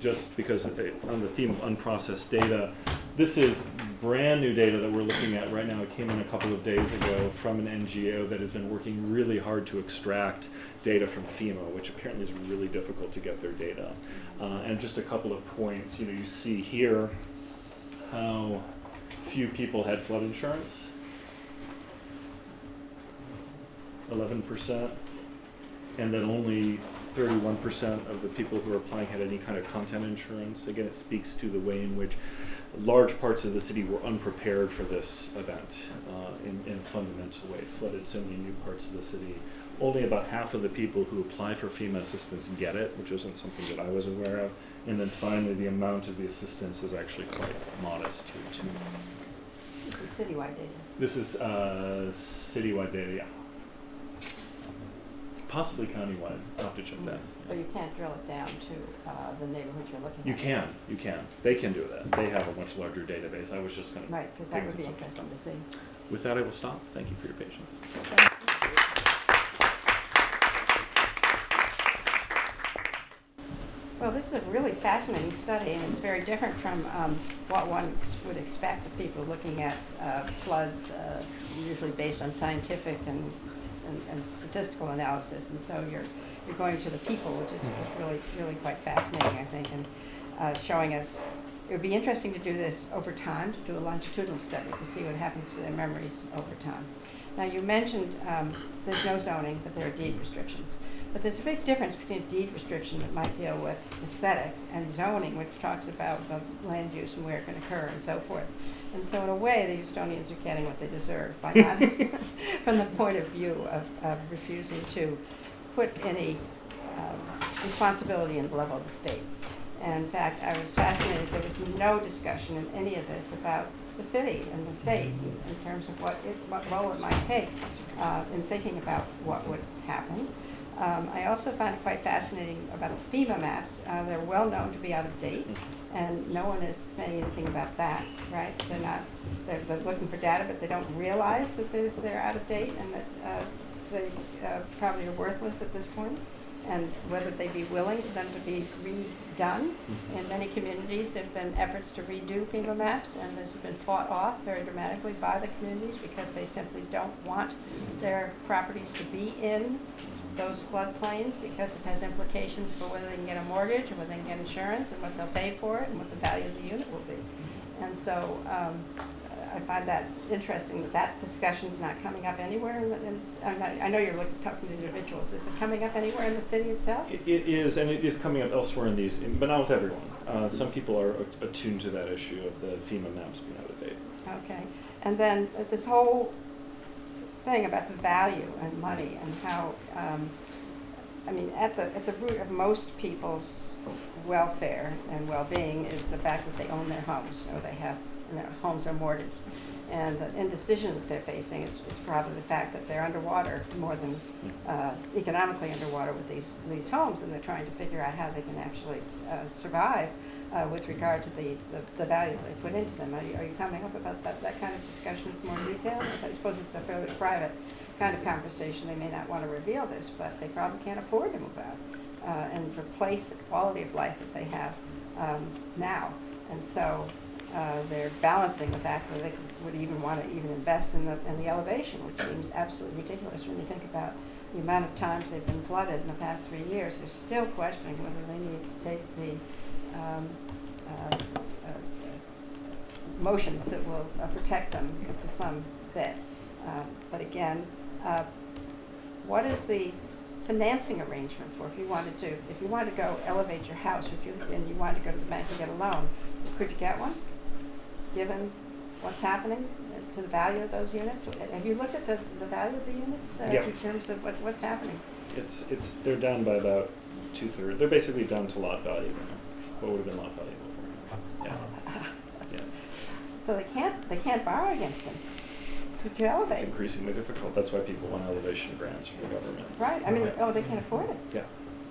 just because on the theme of unprocessed data. This is brand new data that we're looking at right now. It came in a couple of days ago from an NGO that has been working really hard to extract data from FEMA, which apparently is really difficult to get their data. And just a couple of points, you see here how few people had flood insurance. 11%, and then only 31% of the people who are applying had any kind of content insurance. Again, it speaks to the way in which large parts of the city were unprepared for this event in a fundamental way. It flooded so many new parts of the city. Only about half of the people who apply for FEMA assistance get it, which wasn't something that I was aware of. And then finally, the amount of the assistance is actually quite modest here, too. This is citywide data. This is citywide data, yeah. Possibly countywide. I'll have to check that. But you can't drill it down to the neighborhood you're looking You at. can. They can do that. They have a much larger database. I was just going to... Right, because that would be interesting to see. With that, I will stop. Thank you for your patience. Thank you. Well, this is a really fascinating study, and it's very different from what one would expect of people looking at floods, usually based on scientific and statistical analysis. And so you're going to the people, which is really quite fascinating, I think, and showing us. It would be interesting to do this over time, to do a longitudinal study to see what happens to their memories over time. Now, you mentioned there's no zoning, but there are deed restrictions. But there's a big difference between a deed restriction that might deal with aesthetics and zoning, which talks about the land use and where it can occur and so forth. And so in a way, the Houstonians are getting what they deserve by not, from the point of view of refusing to put any responsibility in the level of the state. And in fact, I was fascinated, there was no discussion in any of this about the city and the state in terms of what role it might take in thinking about what would happen. I also find it quite fascinating about the FEMA maps. They're well known to be out of date, and no one is saying anything about that, right? They're looking for data, but they don't realize that they're out of date and that they probably are worthless at this point. And whether they'd be willing for them to be redone. In many communities, there have been efforts to redo FEMA maps, and this has been fought off very dramatically by the communities because they simply don't want their properties to be in those floodplains because it has implications for whether they can get a mortgage and whether they can get insurance and what they'll pay for it and what the value of the unit will be. And so I find that interesting that discussion's not coming up anywhere. I know you're talking to individuals. Is it coming up anywhere in the city itself? It is, and it is coming up elsewhere in these, but not with everyone. Some people are attuned to that issue of the FEMA maps being out of date. Okay. And then this whole thing about the value and money and how, I mean, at the root of most people's welfare and well-being is the fact that they own their homes or they have, their homes are mortgaged. And the indecision that they're facing is probably the fact that they're underwater more than economically underwater with these homes, and they're trying to figure out how they can actually survive with regard to the value they put into them. Are you coming up about that kind of discussion with more detail? I suppose it's a fairly private kind of conversation. They may not want to reveal this, but they probably can't afford to move out and replace the quality of life that they have now. And so they're balancing the fact that they would even want to even invest in the elevation, which seems absolutely ridiculous when you think about the amount of times they've been flooded in the past 3 years. They're still questioning whether they need to take the motions that will protect them to some bit. But again, what is the financing arrangement for if you wanted to go elevate your house and you wanted to go to the bank and get a loan? Could you get one, given what's happening to the value of those units? Have you looked at the value of the units in terms of what's happening? They're down by about 2/3. They're basically down to lot value now. What would have been lot value before? Yeah. So they can't borrow against them to elevate. It's increasingly difficult. That's why people want elevation grants from the government. Right. I mean, they can't afford it. Yeah.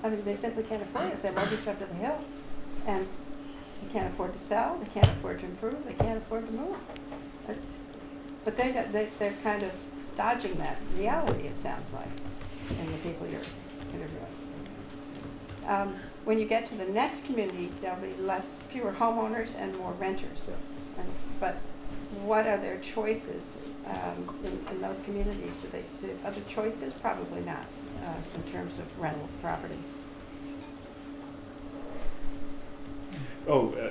I mean, they simply can't afford it if they're mortgaged up to the hill, and they can't afford to sell. They can't afford to improve. They can't afford to move. But they're kind of dodging that reality. It sounds like, in the people you're interviewing. When you get to the next community, there'll be fewer homeowners and more renters. Yes. But what are their choices in those communities? Do they have other choices? Probably not in terms of rental properties.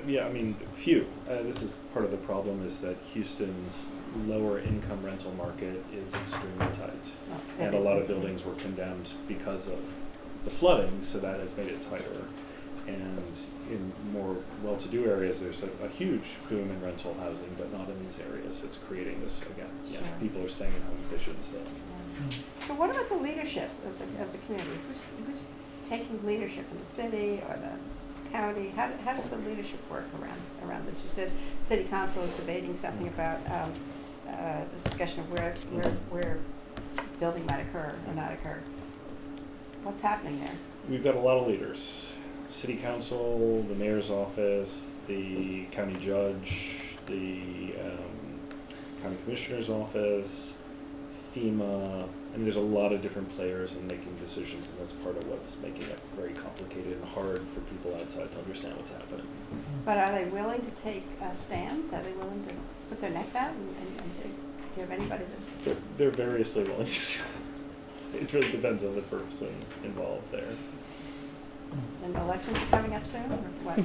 Yeah, I mean, few. This is part of the problem is that Houston's lower income rental market is extremely tight. And a lot of buildings were condemned because of the flooding, so that has made it tighter. And in more well-to-do areas, there's a huge boom in rental housing, but not in these areas. So it's creating this, again, people are staying in homes they shouldn't stay in. So what about the leadership of the community? Who's taking leadership in the city or the county? How does the leadership work around this? You said city council is debating something about the discussion of where building might occur or not occur. What's happening there? We've got a lot of leaders. City council, the mayor's office, the county judge, the county commissioner's office, FEMA, I mean, there's a lot of different players in making decisions, and that's part of what's making it very complicated and hard for people outside to understand what's happening. But are they willing to take stands? Are they willing to put their necks out and to give anybody the... They're variously willing to. It really depends on the person involved there. And elections are coming up soon, or what?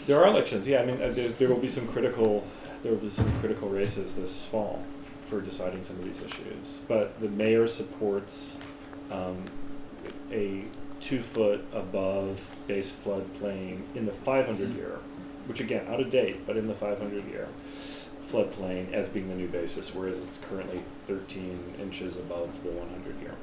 There are elections, yeah. I mean, there will be some critical races this fall for deciding some of these issues. But the mayor supports a 2 foot above base floodplain in the 500 year, which again, out of date, but in the 500 year floodplain as being the new basis, whereas it's currently 13 inches above the 100 year.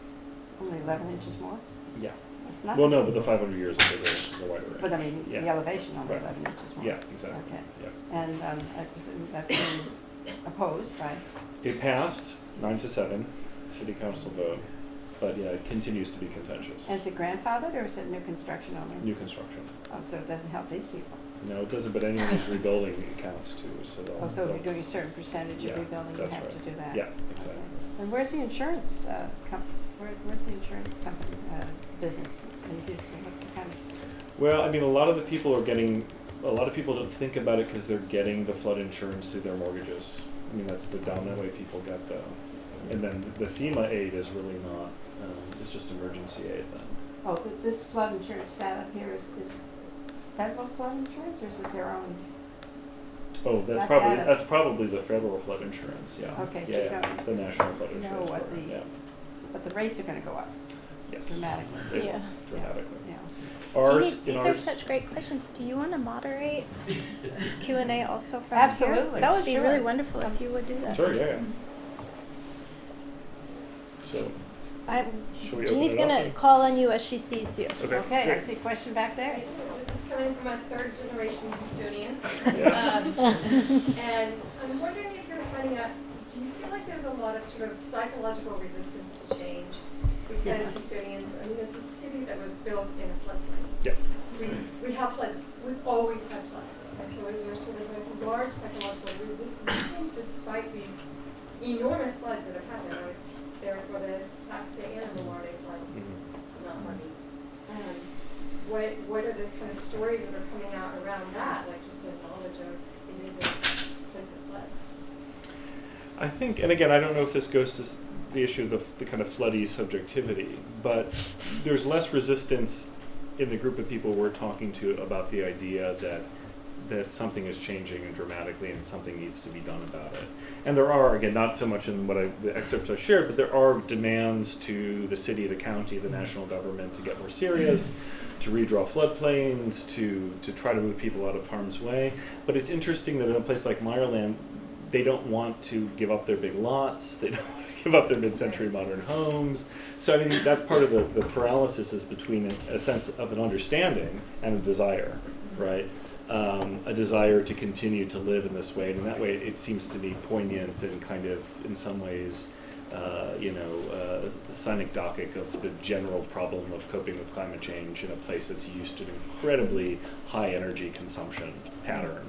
It's only 11 inches more? Yeah. It's not. Well, no, but the 500 years is a wider range. But I mean, yeah. The elevation only Right. 11 inches more. Yeah, exactly. Okay. Yeah. And I presume that's been opposed by... It passed 9-7, city council vote, but yeah, it continues to be contentious. And is it grandfathered, or is it new construction only? New construction. Oh, so it doesn't help these people? No, it doesn't, but anyone who's rebuilding it counts too, so they'll... Oh, so if you're doing a certain percentage Yeah, of rebuilding, you that's have right. to do that? Yeah, exactly. Okay. And where's the insurance where's the insurance company business in Houston? What kind of... Well, I mean, a lot of people don't think about it because they're getting the flood insurance through their mortgages. I mean, that's the dominant way people get and then the FEMA aid is really not, it's just emergency aid then. Oh, this flood insurance data up here is federal flood insurance, or is it their own? Oh, that's probably the federal flood insurance, yeah. Okay, so yeah, the national flood you know insurance what program, yeah. But the rates are going to go up. Yes. Dramatically. They will, Yeah. dramatically. Yeah. These are such great questions. Do you want to moderate Q&A also from Absolutely. here? That would be Sure. really wonderful if you would do that. Sure, yeah. So, shall we open Jeannie's it going up? to call on you as she sees you. Okay, I great. see a question back there. This is coming from a third generation Houstonian. Yeah. And I'm wondering if you're finding out, do you feel like there's a lot of sort of psychological resistance to change? Because Houstonians, I mean, it's a city that was built in a floodplain. Yeah. We have floods. We've always had floods. And so is there sort of a large psychological resistance to change despite these enormous floods that have happened? I was there for the tax day and the Mardi flood. Not Mardi. What are the kind of stories that are coming out around that, like just a knowledge of it is a place of floods? I think, and again, I don't know if this goes to the issue of the kind of floody subjectivity, but there's less resistance in the group of people we're talking to about the idea that something is changing and dramatically and something needs to be done about it. And there are, again, not so much in the excerpts I shared, but there are demands to the city, the county, the national government to get more serious, to redraw floodplains, to try to move people out of harm's way. But it's interesting that in a place like Meyerland, they don't want to give up their big lots, they don't want to give up their mid-century modern homes. So I mean, that's part of the paralysis is between a sense of an understanding and a desire, right? A desire to continue to live in this way, and in that way it seems to be poignant and kind of, in some ways, synecdochic of the general problem of coping with climate change in a place that's used to an incredibly high energy consumption pattern,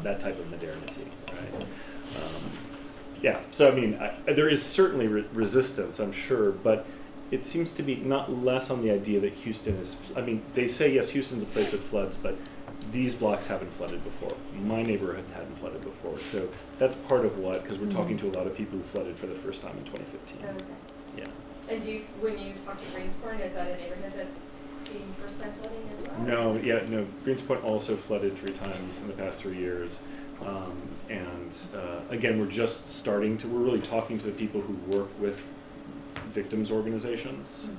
that type of modernity, right? Yeah, so I mean, there is certainly resistance, I'm sure, but it seems to be not less on the idea that Houston is, I mean, they say, yes, Houston's a place that floods, but these blocks haven't flooded before. My neighborhood hadn't flooded before. So that's part of what, because we're talking to a lot of people who flooded for the first time in 2015. Okay. Yeah. And when you talk to Greenspoint, is that a neighborhood that's seen first-time flooding as well? No, Greenspoint also flooded 3 times in the past 3 years. Again, we're just starting to, we're really talking to the people who work with victims organizations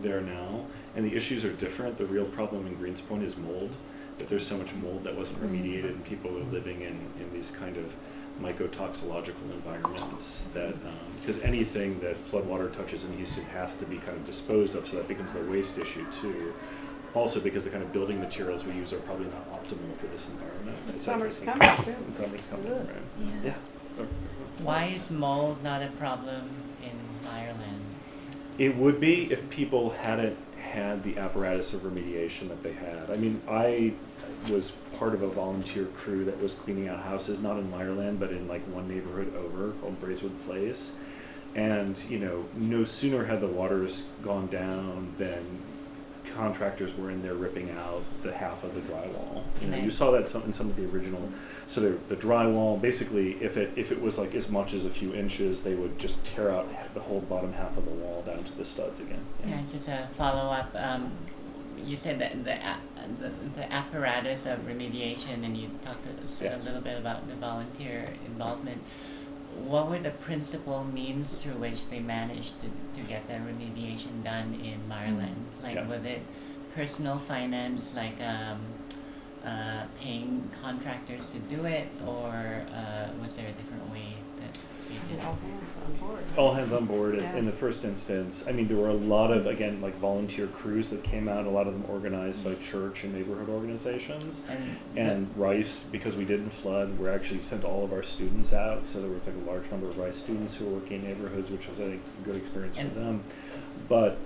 there now. And the issues are different. The real problem in Greenspoint is mold. That there's so much mold that wasn't remediated, and people are living in these kind of mycotoxicological environments that, because anything that floodwater touches in Houston has to be kind of disposed of, so that becomes the waste issue too. Also because the kind of building materials we use are probably not optimal for this environment. And summer's coming too. And summer's coming, right? Yeah. Why is mold not a problem in Ireland? It would be if people hadn't had the apparatus of remediation that they had. I mean, I was part of a volunteer crew that was cleaning out houses, not in Meyerland, but in like one neighborhood over called Braeswood Place. And, you know, no sooner had the waters gone down than contractors were in there ripping out the half of the drywall. You know, you saw that in some of the original. So the drywall, basically, if it was like as much as a few inches, they would just tear out the whole bottom half of the wall down to the studs again. Yeah, just a follow-up. You said that the apparatus of remediation, and you talked a little bit about the volunteer involvement. What were the principal means through which they managed to get that remediation done in Maryland? Like, was it personal finance, like paying contractors to do it, or was there a different way that they did it? All hands on board. All hands on board in the first instance. I mean, there were a lot of, again, like volunteer crews that came out, a lot of them organized by church and neighborhood organizations. And Rice, because we didn't flood, we actually sent all of our students out, so there was like a large number of Rice students who were working in neighborhoods, which was, I think, a good experience for them. But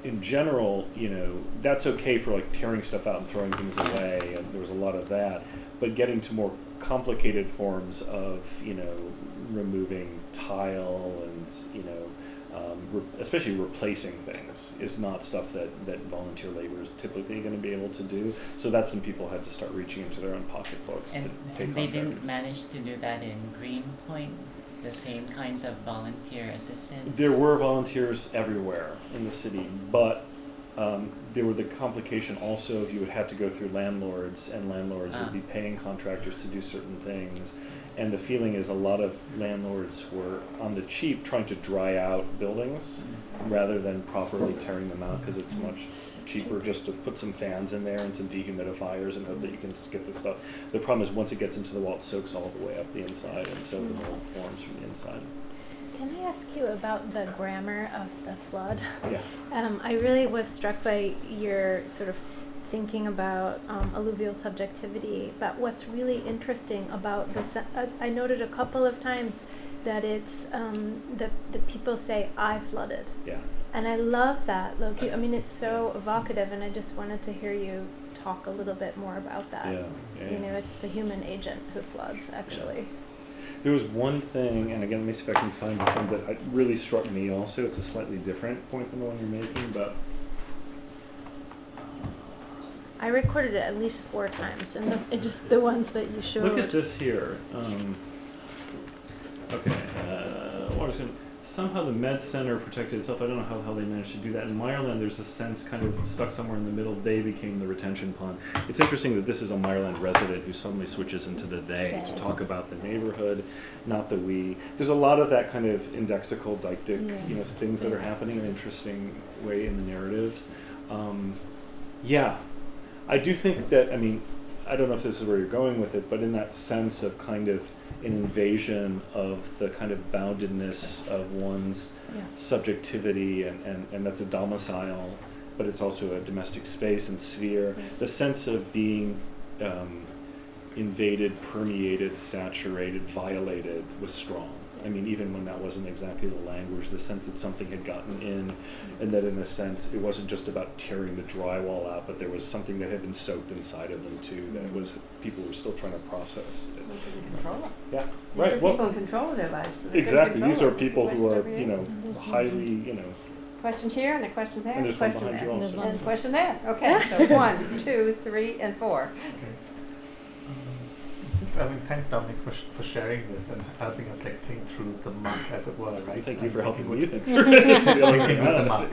in general, you know, that's okay for like tearing stuff out and throwing things away, and there was a lot of that. But getting to more complicated forms of, you know, removing tile and, you know, especially replacing things is not stuff that volunteer labor is typically going to be able to do. So that's when people had to start reaching into their own pocketbooks to pay they didn't manage to do that in Greenpoint, the same kinds of volunteer assistance? There were volunteers everywhere in the city, but there were the complication also of you would have to go through landlords, and landlords would be paying contractors to do certain things. And the feeling is a lot of landlords were on the cheap trying to dry out buildings rather than properly tearing them out, because it's much cheaper just to put some fans in there and some dehumidifiers and hope that you can get the stuff. The problem is once it gets into the wall, it soaks all the way up the inside, and so the mold forms from the inside. Can I ask you about the grammar of the flood? Yeah. I really was struck by your sort of thinking about alluvial subjectivity, but what's really interesting about this, I noted a couple of times that it's the people say, I flooded. Yeah. And I love that. I mean, it's so evocative, and I just wanted to hear you talk a little bit more about that. You know, it's the human agent who floods, actually. Yeah. There was one thing, and again, let me see if I can find this one, that really struck me also. It's a slightly different point than the one you're making, but I recorded it at least 4 times, and just the ones that you showed. look at this here. Somehow the Med Center protected itself. I don't know how they managed to do that. In Ireland, there's a sense kind of stuck somewhere in the middle. They became the retention pond. It's interesting that this is a Ireland resident who suddenly switches into the they to talk about the neighborhood, not the we. There's a lot of that kind of indexical, deictic, you know, things that are happening in an interesting way in the narratives. I do think that, I mean, I don't know if this is where you're going with it, but in that sense of kind of an invasion of the kind of boundedness of one's subjectivity, and that's a domicile, but it's also a domestic space and sphere. The sense of being invaded, permeated, saturated, violated was strong. I mean, even when that wasn't exactly the language, the sense that something had gotten in, and that in a sense it wasn't just about tearing the drywall out, but there was something that had been soaked inside of them too, that was people were still trying to process. Control it. Yeah, These right. are people in control of their lives. So exactly. These are people who are, you know, highly, you know. Question here and a question there. And there's one question behind there. you also. And a question there. Okay, so 1, 2, 3, and 4. Okay. Thanks, Dominic, for sharing this and helping us like think through the muck, as it were, right? Thank you for helping me think through this. Thinking with the muck.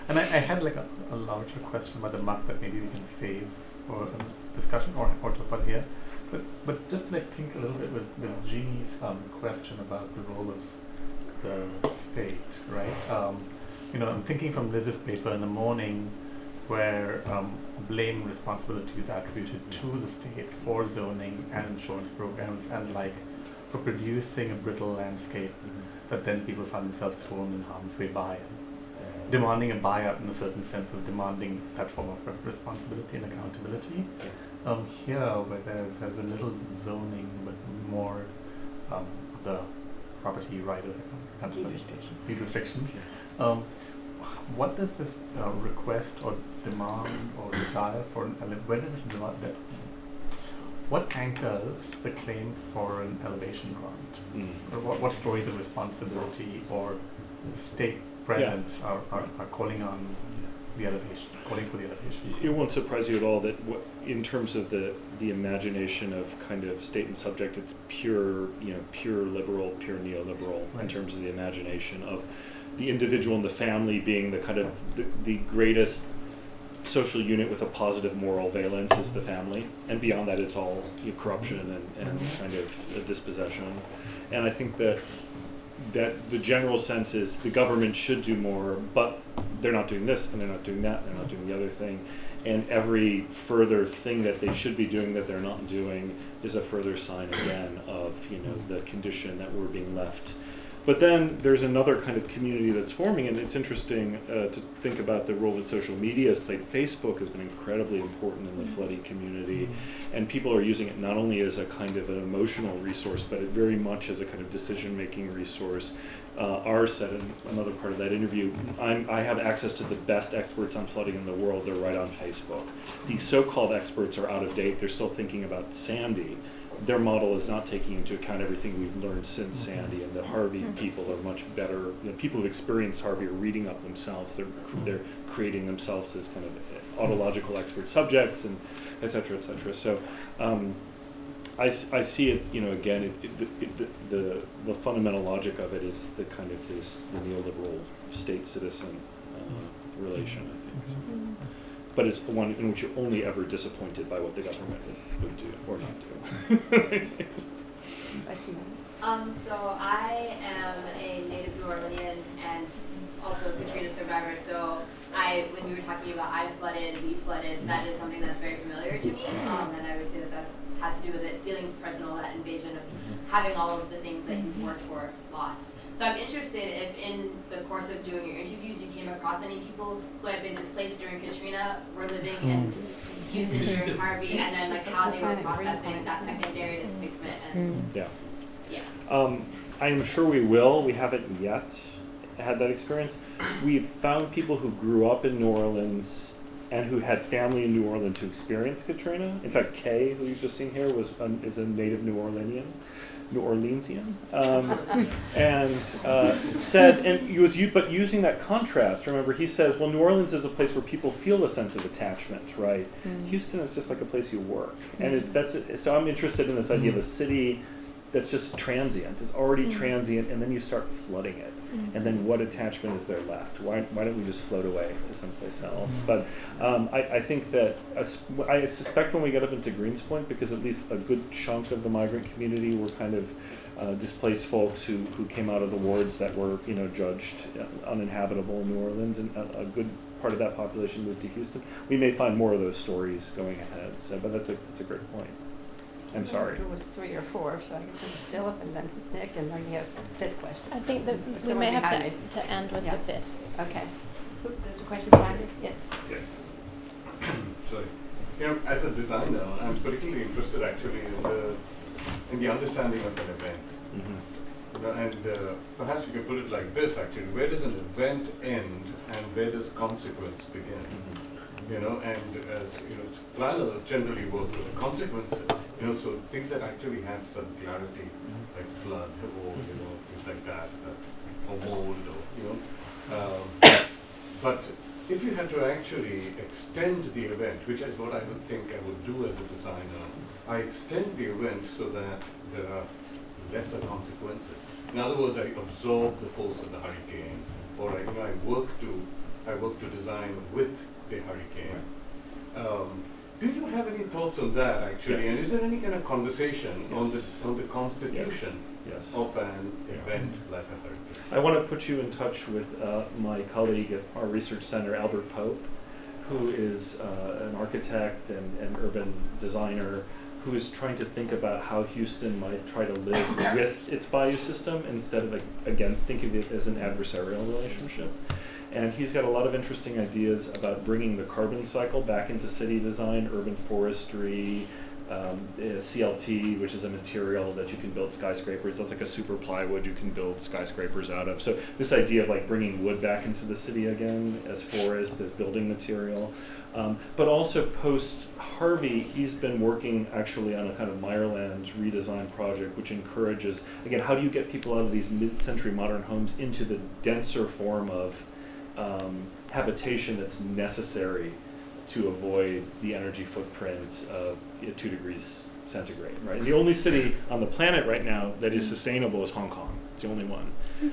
And I had like a larger question about the muck that maybe we can save for a discussion or talk about here. But just to like think a little bit with Eugenie's question about the role of the state, right? You know, I'm thinking from Liz's paper in the morning, where blame and responsibility is attributed to the state for zoning and insurance programs and like for producing a brittle landscape that then people find themselves thrown in harm's way by. Demanding a buyout in a certain sense is demanding that form of responsibility and accountability. Here, where there has been little zoning but more the property right of deed restrictions. What does this request or demand or desire for where does this what anchors the claim for an elevation grant? Or what stories of responsibility or state presence are calling on the elevation, calling for the elevation? It won't surprise you at all that in terms of the imagination of kind of state and subject, it's pure liberal, pure neoliberal in terms of the imagination of the individual and the family being the kind of the greatest social unit with a positive moral valence is the family, and beyond that it's all corruption and kind of a dispossession. And I think that the general sense is the government should do more, but they're not doing this and they're not doing that, they're not doing the other thing, and every further thing that they should be doing that they're not doing is a further sign again of the condition that we're being left. But then there's another kind of community that's forming, and it's interesting to think about the role that social media has played. Facebook has been incredibly important in the flooding community, and people are using it not only as a kind of an emotional resource, but very much as a kind of decision-making resource. R said in another part of that interview, I have access to the best experts on flooding in the world. They're right on Facebook. The so-called experts are out of date. They're still thinking about Sandy. Their model is not taking into account everything we've learned since Sandy, and the Harvey people are much better. People who've experienced Harvey are reading up themselves. They're creating themselves as kind of autological expert subjects, and et cetera, et cetera. So I see it, again, the fundamental logic of it is the kind of the neoliberal state-citizen relation, I think. So. But it's one in which you're only ever disappointed by what the government would do or not do. So I am a native New Orleanian and also a Katrina survivor. So when you were talking about I flooded, we flooded, that is something that's very familiar to me. And I would say that has to do with it feeling personal, that invasion of having all of the things that you've worked for lost. So I'm interested if in the course of doing your interviews you came across any people who had been displaced during Katrina, were living in Houston during Harvey, and then like how they were processing that secondary displacement. And I am sure we will. We haven't yet had that experience. We've found people who grew up in New Orleans and who had family in New Orleans who experienced Katrina. In fact, Kay, who you've just seen here, is a native New Orleansian, and said, and but using that contrast. Remember, he says, well, New Orleans is a place where people feel a sense of attachment, right? Houston is just like a place you work, and so I'm interested in this idea of a city that's just transient. It's already transient, and then you start flooding it, and then what attachment is there left? Why don't we just float away to someplace else? But I think that I suspect when we get up into Greenspoint, because at least a good chunk of the migrant community were kind of displaced folks who came out of the wards that were judged uninhabitable in New Orleans, and a good part of that population moved to Houston. We may find more of those stories going ahead. So, but that's a great point. And sorry. It was 3 or 4, so I guess I'm still up, and then Nick, and then you have the 5th question. I think that we may have to end with the 5th. Okay. There's a question behind you? Yes. So, as a designer, I'm particularly interested actually in the understanding of an event. And perhaps you can put it like this actually: where does an event end, and where does consequence begin? And as planners generally work with the consequences, so things that actually have some clarity, like flood or things like that, or mold, or but if you had to actually extend the event, which is what I would think I would do as a designer, I extend the event so that there are lesser consequences. In other words, I absorb the force of the hurricane, or I work to design with the hurricane. Do you have any thoughts on that actually? Yes. And is there any kind of conversation on the constitution of an event like a hurricane? I want to put you in touch with my colleague at our research center, Albert Pope, who is an architect and urban designer who is trying to think about how Houston might try to live with its bayou system instead of against, think of it as an adversarial relationship. And he's got a lot of interesting ideas about bringing the carbon cycle back into city design, urban forestry, CLT, which is a material that you can build skyscrapers. That's like a super plywood you can build skyscrapers out of. So this idea of like bringing wood back into the city again as forest, as building material. But also post-Harvey, he's been working actually on a kind of Meyerland redesign project, which encourages, again, how do you get people out of these mid-century modern homes into the denser form of habitation that's necessary to avoid the energy footprint of 2 degrees centigrade, right? And the only city on the planet right now that is sustainable is Hong Kong. It's the only one.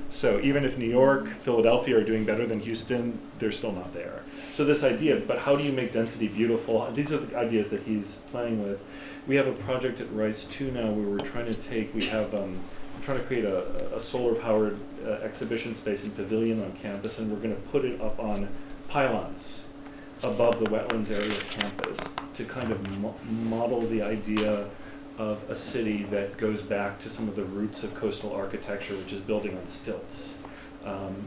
So even if New York, Philadelphia are doing better than Houston, they're still not there. So this idea, but how do you make density beautiful? These are the ideas that he's playing with. We have a project at Rice 2 now where we're trying to take, we're trying to create a solar-powered exhibition space and pavilion on campus, and we're going to put it up on pylons above the wetlands area of campus to kind of model the idea of a city that goes back to some of the roots of coastal architecture, which is building on stilts.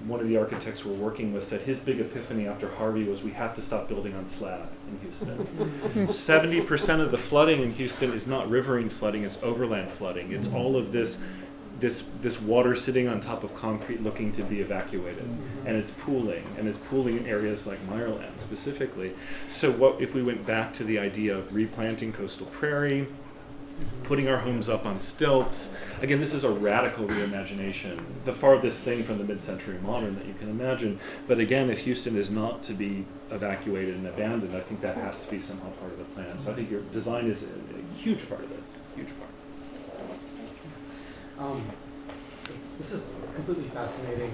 One of the architects we're working with said his big epiphany after Harvey was we have to stop building on slab in Houston. 70% of the flooding in Houston is not riverine flooding, it's overland flooding. It's all of this water sitting on top of concrete looking to be evacuated, and it's pooling in areas like Meyerland specifically. So what if we went back to the idea of replanting coastal prairie, putting our homes up on stilts? Again, this is a radical reimagination, the farthest thing from the mid-century modern that you can imagine. But again, if Houston is not to be evacuated and abandoned, I think that has to be somehow part of the plan. So I think your design is a huge part of this, huge part. This is completely fascinating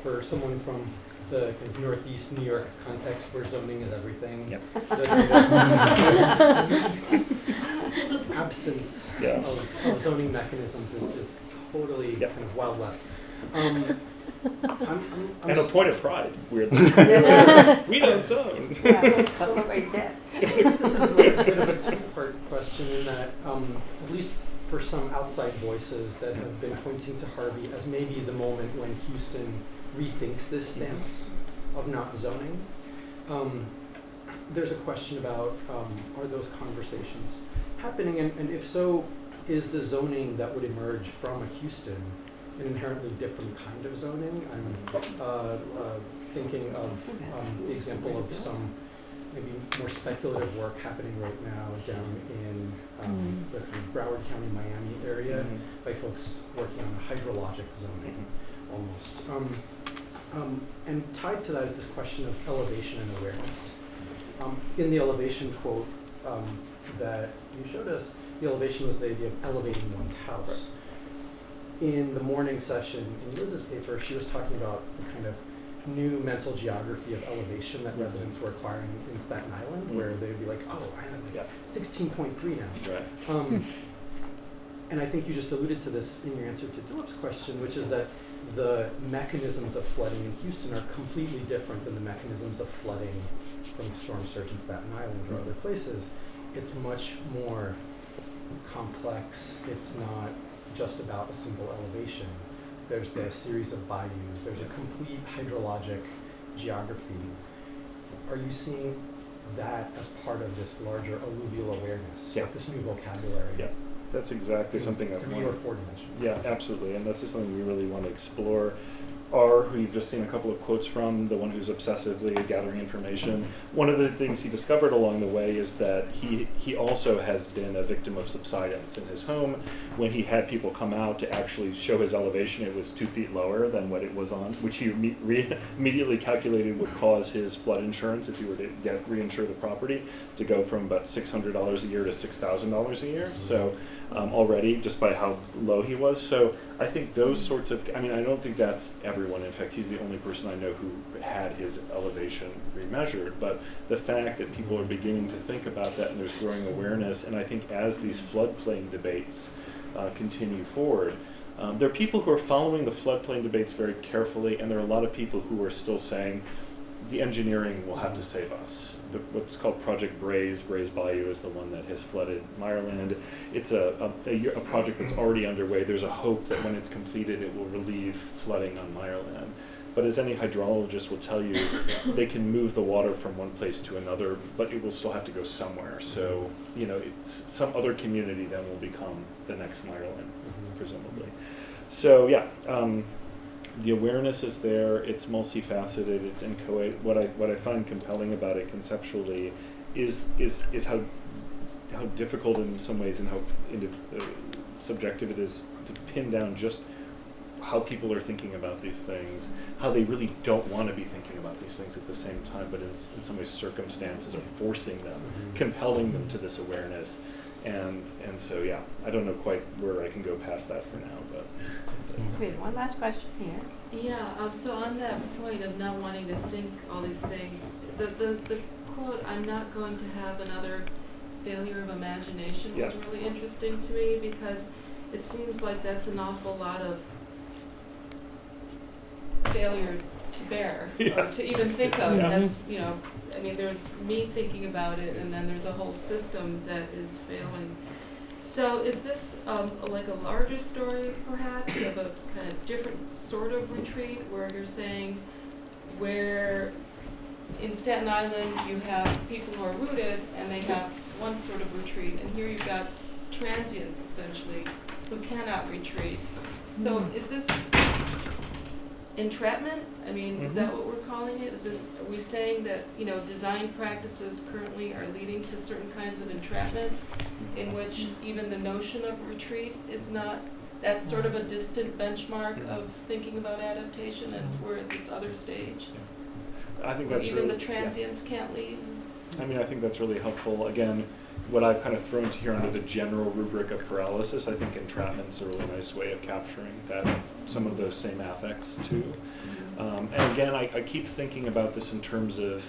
for someone from the kind of Northeast New York context where zoning is everything. Yep. The absence of zoning mechanisms is totally kind of Wild West. I'm and a point of pride, weirdly. We don't zone. That's what we get. This is a bit of a two-part question in that, at least for some outside voices that have been pointing to Harvey as maybe the moment when Houston rethinks this stance of not zoning. There's a question about are those conversations happening, and if so, is the zoning that would emerge from a Houston an inherently different kind of zoning? I'm thinking of the example of some maybe more speculative work happening right now down in the kind of Broward County, Miami area by folks working on hydrologic zoning almost. And tied to that is this question of elevation and awareness. In the elevation quote that you showed us, the elevation was the idea of elevating one's house. In the morning session in Liz's paper, she was talking about the kind of new mental geography of elevation that residents were acquiring in Staten Island, where they'd be like, oh, I have like 16.3 now. Right. And I think you just alluded to this in your answer to Philip's question, which is that the mechanisms of flooding in Houston are completely different than the mechanisms of flooding from storm surge in Staten Island or other places. It's much more complex. It's not just about a single elevation. There's the series of bayous. There's a complete hydrologic geography. Are you seeing that as part of this larger alluvial awareness, like this new vocabulary? Yeah, that's exactly something I want. Or four-dimensional. Yeah, absolutely, and that's just something we really want to explore. Who you've just seen a couple of quotes from, the one who's obsessively gathering information. One of the things he discovered along the way is that he also has been a victim of subsidence in his home. When he had people come out to actually show his elevation, it was 2 feet lower than what it was on, which he immediately calculated would cause his flood insurance if he were to reinsure the property to go from about $600 a year to $6,000 a year. So already, just by how low he was. So I think those sorts of, I don't think that's everyone. In fact, he's the only person I know who had his elevation remeasured. But the fact that people are beginning to think about that and there's growing awareness, and I think as these floodplain debates continue forward, there are people who are following the floodplain debates very carefully, and there are a lot of people who are still saying the engineering will have to save us. What's called Project Braze Bayou is the one that has flooded Meyerland. It's a project that's already underway. There's a hope that when it's completed, it will relieve flooding on Meyerland. but as any hydrologist will tell you, they can move the water from one place to another, but it will still have to go somewhere. So, some other community then will become the next Ireland, presumably. So yeah, the awareness is there. It's multifaceted. It's inchoate. What I find compelling about it conceptually is how difficult in some ways and how subjective it is to pin down just how people are thinking about these things, how they really don't want to be thinking about these things at the same time, but in some ways circumstances are forcing them, compelling them to this awareness. And so, yeah, I don't know quite where I can go past that for now, but. We have one last question here. Yeah, so on that point of not wanting to think all these things, the quote, "I'm not going to have another failure of imagination," was really interesting to me, because it seems like that's an awful lot of failure to bear, or to even think of as, I mean, there's me thinking about it, and then there's a whole system that is failing. So is this like a larger story, perhaps, of a kind of different sort of retreat, where you're saying where in Staten Island you have people who are rooted and they have one sort of retreat, and here you've got transients, essentially, who cannot retreat. So is this entrapment? I mean, is that what we're calling it? Are we saying that, design practices currently are leading to certain kinds of entrapment, in which even the notion of retreat is not, that's sort of a distant benchmark of thinking about adaptation, and we're at this other stage? I think where that's even really, the transients can't leave? I mean, I think that's really helpful. Again, what I've kind of thrown to here under the general rubric of paralysis, I think entrapment's a really nice way of capturing that, some of those same affects too. And again, I keep thinking about this in terms of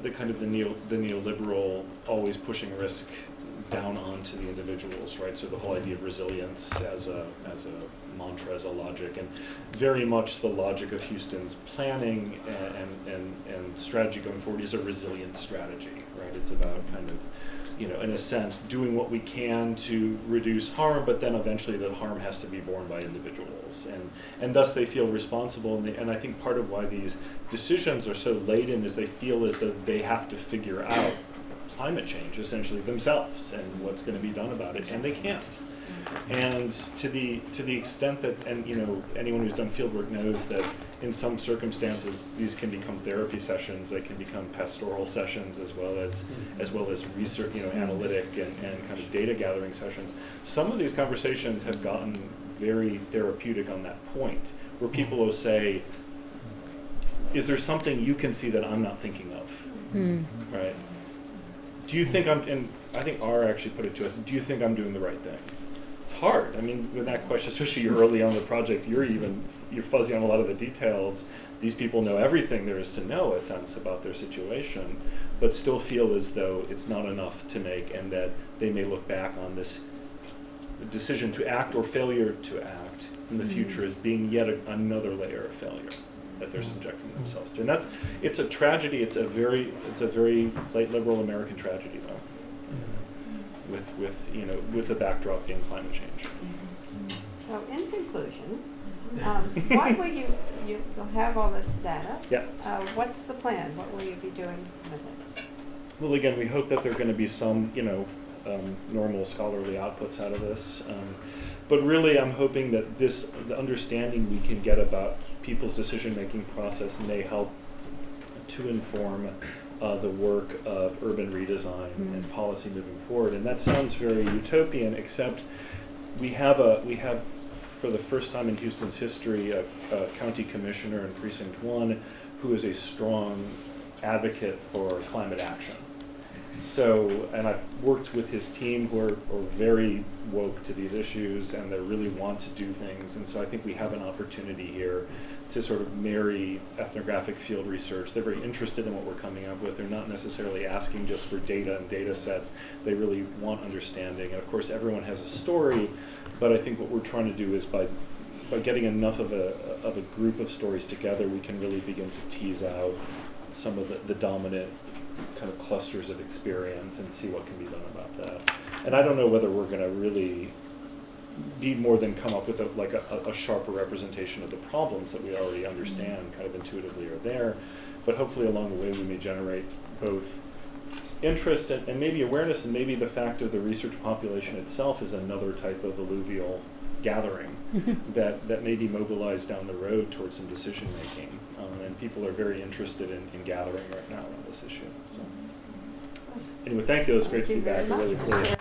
the kind of the neoliberal always pushing risk down onto the individuals, right? So the whole idea of resilience as a mantra, as a logic, and very much the logic of Houston's planning and strategy going forward is a resilience strategy, right? It's about kind of, in a sense, doing what we can to reduce harm, but then eventually the harm has to be borne by individuals, and thus they feel responsible. And I think part of why these decisions are so laden is they feel as though they have to figure out climate change essentially themselves and what's going to be done about it, and they can't. And to the extent that, and anyone who's done fieldwork knows that in some circumstances these can become therapy sessions, they can become pastoral sessions as well as research, analytic and kind of data gathering sessions. Some of these conversations have gotten very therapeutic on that point, where people will say, is there something you can see that I'm not thinking of? Right? Do you think and I think R actually put it to us, do you think I'm doing the right thing? It's hard. I mean, with that question, especially early on in the project, you're fuzzy on a lot of the details. These people know everything there is to know, a sense, about their situation, but still feel as though it's not enough to make, and that they may look back on this decision to act or failure to act in the future as being yet another layer of failure that they're subjecting themselves to. And it's a tragedy. It's a very late liberal American tragedy, though. With the backdrop being climate change. So in conclusion, what will you'll have all this data. Yeah. What's the plan? What will you be doing with it? Well, again, we hope that there are going to be some, normal scholarly outputs out of this. But really, I'm hoping that the understanding we can get about people's decision-making process may help to inform the work of urban redesign and policy moving forward. And that sounds very utopian, except we have for the first time in Houston's history a county commissioner in Precinct 1 who is a strong advocate for climate action. So, and I've worked with his team who are very woke to these issues, and they really want to do things. And so I think we have an opportunity here to sort of marry ethnographic field research. They're very interested in what we're coming up with. They're not necessarily asking just for data and data sets. They really want understanding. And of course, everyone has a story, but I think what we're trying to do is by getting enough of a group of stories together, we can really begin to tease out some of the dominant kind of clusters of experience and see what can be done about that. And I don't know whether we're going to really be more than come up with a sharper representation of the problems that we already understand kind of intuitively are there, but hopefully along the way we may generate both interest and maybe awareness, and maybe the fact of the research population itself is another type of alluvial gathering that may be mobilized down the road towards some decision making. And people are very interested in gathering right now on this issue. So anyway, thank you. It was great to be back. I really